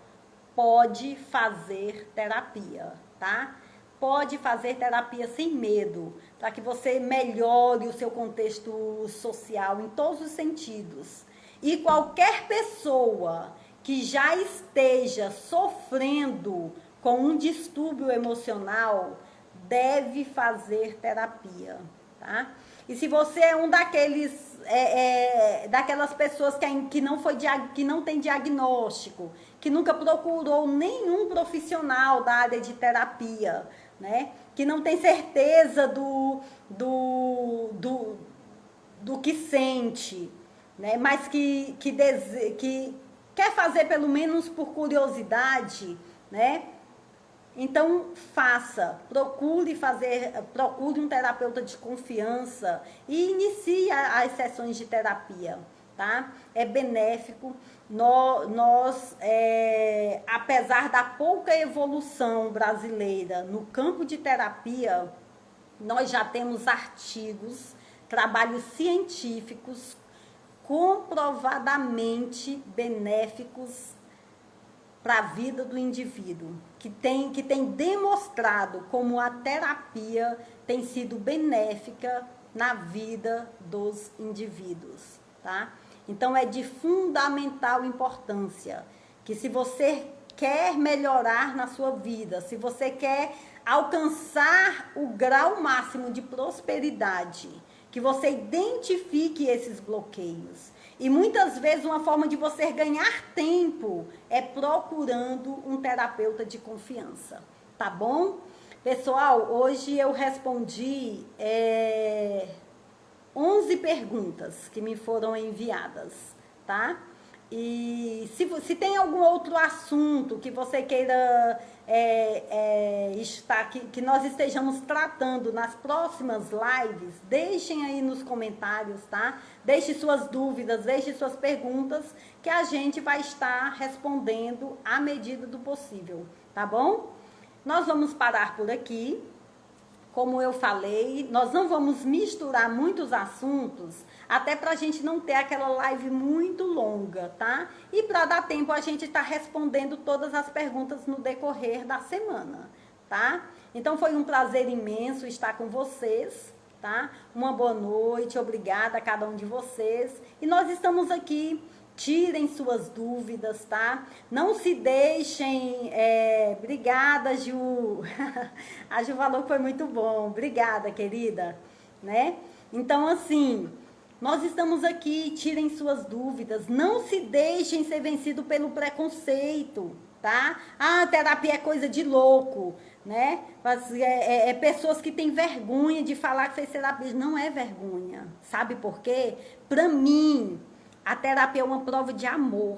pode fazer terapia, tá? Pode fazer terapia sem medo, para que você melhore o seu contexto social em todos os sentidos. E qualquer pessoa que já esteja sofrendo com um distúrbio emocional deve fazer terapia, tá? E se você é um daquelas pessoas que não tem diagnóstico, que nunca procurou nenhum profissional da área de terapia, né? Que não tem certeza do que sente, né? Mas que quer fazer pelo menos por curiosidade, né? Então, procure um terapeuta de confiança e inicie as sessões de terapia, tá? É benéfico. Apesar da pouca evolução brasileira no campo de terapia, nós já temos artigos, trabalhos científicos comprovadamente benéficos para a vida do indivíduo, que tem demonstrado como a terapia tem sido benéfica na vida dos indivíduos, tá? Então, é de fundamental importância que, se você quer melhorar na sua vida, se você quer alcançar o grau máximo de prosperidade, que você identifique esses bloqueios. E muitas vezes uma forma de você ganhar tempo é procurando um terapeuta de confiança, tá bom? Pessoal, hoje eu respondi 11 perguntas que me foram enviadas, tá? E se tem algum outro assunto que você queira que nós estejamos tratando nas próximas lives, deixem aí nos comentários, tá? Deixe suas dúvidas, deixe suas perguntas, que a gente vai estar respondendo à medida do possível, tá bom? Nós vamos parar por aqui. Como eu falei, nós não vamos misturar muitos assuntos, até para a gente não ter aquela live muito longa, tá? E para dar tempo a gente tá respondendo todas as perguntas no decorrer da semana, tá? Então foi um prazer imenso estar com vocês, tá? Uma boa noite, obrigada a cada um de vocês. E nós estamos aqui. Tirem suas dúvidas, tá? Não se deixem... Obrigada, Ju. A Ju falou que foi muito bom. Obrigada, querida. Né? Então, assim, nós estamos aqui. Tirem suas dúvidas. Não se deixem ser vencido pelo preconceito, tá? Ah, terapia é coisa de louco, né? Pessoas que têm vergonha de falar que fez terapia. Não é vergonha. Sabe por quê? Pra mim... A terapia é uma prova de amor,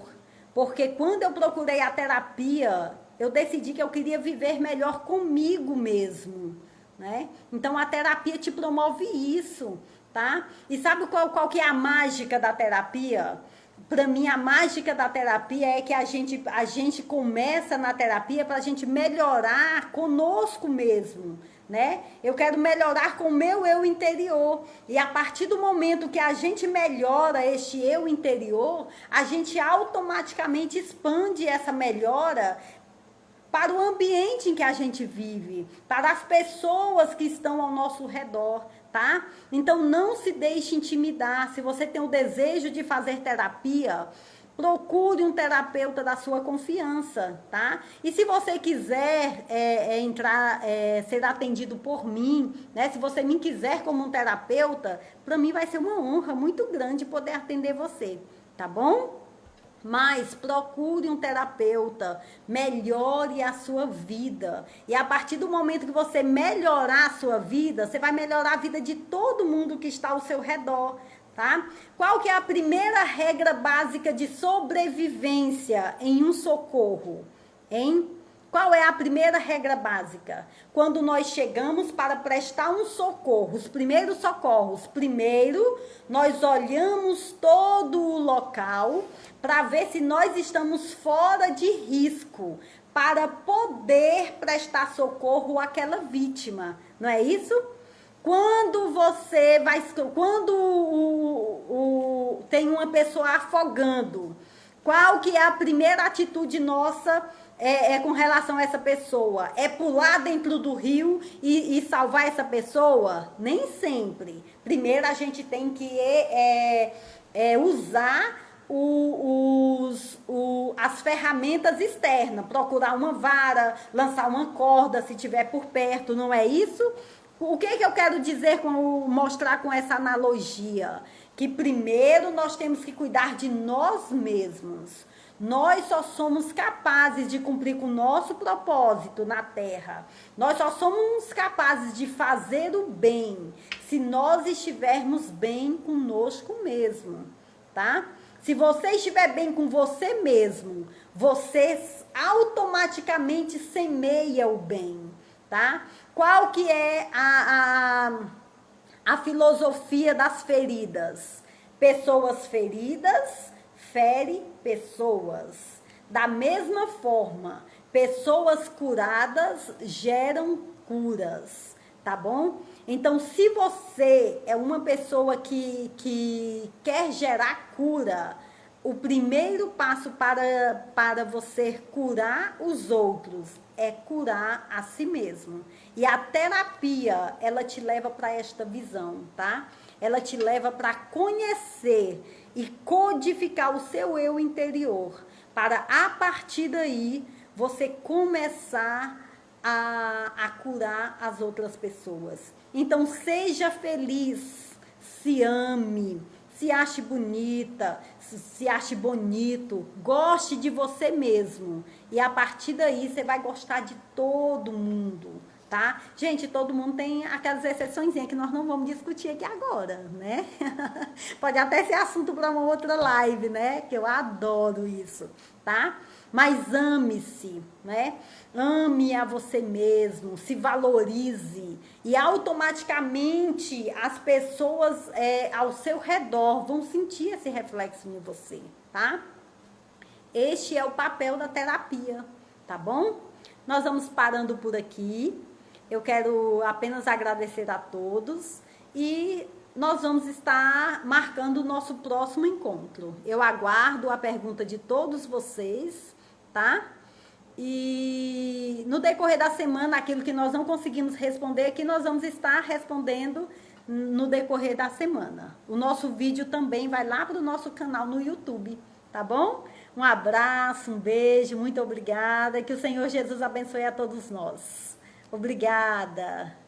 porque quando eu procurei a terapia, eu decidi que eu queria viver melhor comigo mesmo, né? Então, a terapia te promove isso, tá? E sabe qual que é a mágica da terapia? Para mim, a mágica da terapia é que a gente começa na terapia para a gente melhorar conosco mesmo, né? Eu quero melhorar com o meu eu interior. E a partir do momento que a gente melhora este eu interior, a gente automaticamente expande essa melhora para o ambiente em que a gente vive, para as pessoas que estão ao nosso redor, tá? Então, não se deixe intimidar. Se você tem o desejo de fazer terapia, procure um terapeuta da sua confiança, tá? E se você quiser ser atendido por mim, né? Se você me quiser como um terapeuta, para mim vai ser uma honra muito grande poder atender você, tá bom? Mas procure um terapeuta, melhore a sua vida. E a partir do momento que você melhorar a sua vida, você vai melhorar a vida de todo mundo que está ao seu redor, tá? Qual que é a primeira regra básica de sobrevivência em um socorro, hein? Qual é a primeira regra básica? Quando nós chegamos para prestar um socorro, os primeiros socorros, primeiro nós olhamos todo o local para ver se nós estamos fora de risco, para poder prestar socorro àquela vítima, não é isso? Quando tem uma pessoa afogando, qual que é a primeira atitude nossa com relação a essa pessoa? É pular dentro do rio e salvar essa pessoa? Nem sempre. Primeiro a gente tem que usar as ferramentas externas, procurar uma vara, lançar uma corda se tiver por perto, não é isso? O que eu quero dizer mostrar com essa analogia? Que primeiro nós temos que cuidar de nós mesmos. Nós só somos capazes de cumprir com o nosso propósito na Terra. Nós só somos capazes de fazer o bem se nós estivermos bem conosco mesmo, tá? Se você estiver bem com você mesmo, você automaticamente semeia o bem, tá? Qual que é a filosofia das feridas? Pessoas feridas ferem pessoas. Da mesma forma, pessoas curadas geram curas, tá bom? Então, se você é uma pessoa que quer gerar cura, o primeiro passo para você curar os outros é curar a si mesmo. E a terapia, ela te leva para esta visão, tá? Ela te leva para conhecer e codificar o seu eu interior, para a partir daí você começar a curar as outras pessoas. Então, seja feliz, se ame, se ache bonita, se ache bonito, goste de você mesmo. E a partir daí você vai gostar de todo mundo, tá? Gente, todo mundo tem aquelas exceçõezinhas que nós não vamos discutir aqui agora, né? Pode até ser assunto para uma outra live, né? Que eu adoro isso, tá? Mas ame-se, né? Ame a você mesmo, se valorize e automaticamente as pessoas ao seu redor vão sentir esse reflexo em você, tá? Este é o papel da terapia, tá bom? Nós vamos parando por aqui. Eu quero apenas agradecer a todos e nós vamos estar marcando o nosso próximo encontro. Eu aguardo a pergunta de todos vocês, tá? E no decorrer da semana, aquilo que nós não conseguimos responder aqui, nós vamos estar respondendo no decorrer da semana. O nosso vídeo também vai lá para o nosso canal no YouTube, tá bom? Um abraço, um beijo, muito obrigada. Que o Senhor Jesus abençoe a todos nós. Obrigada.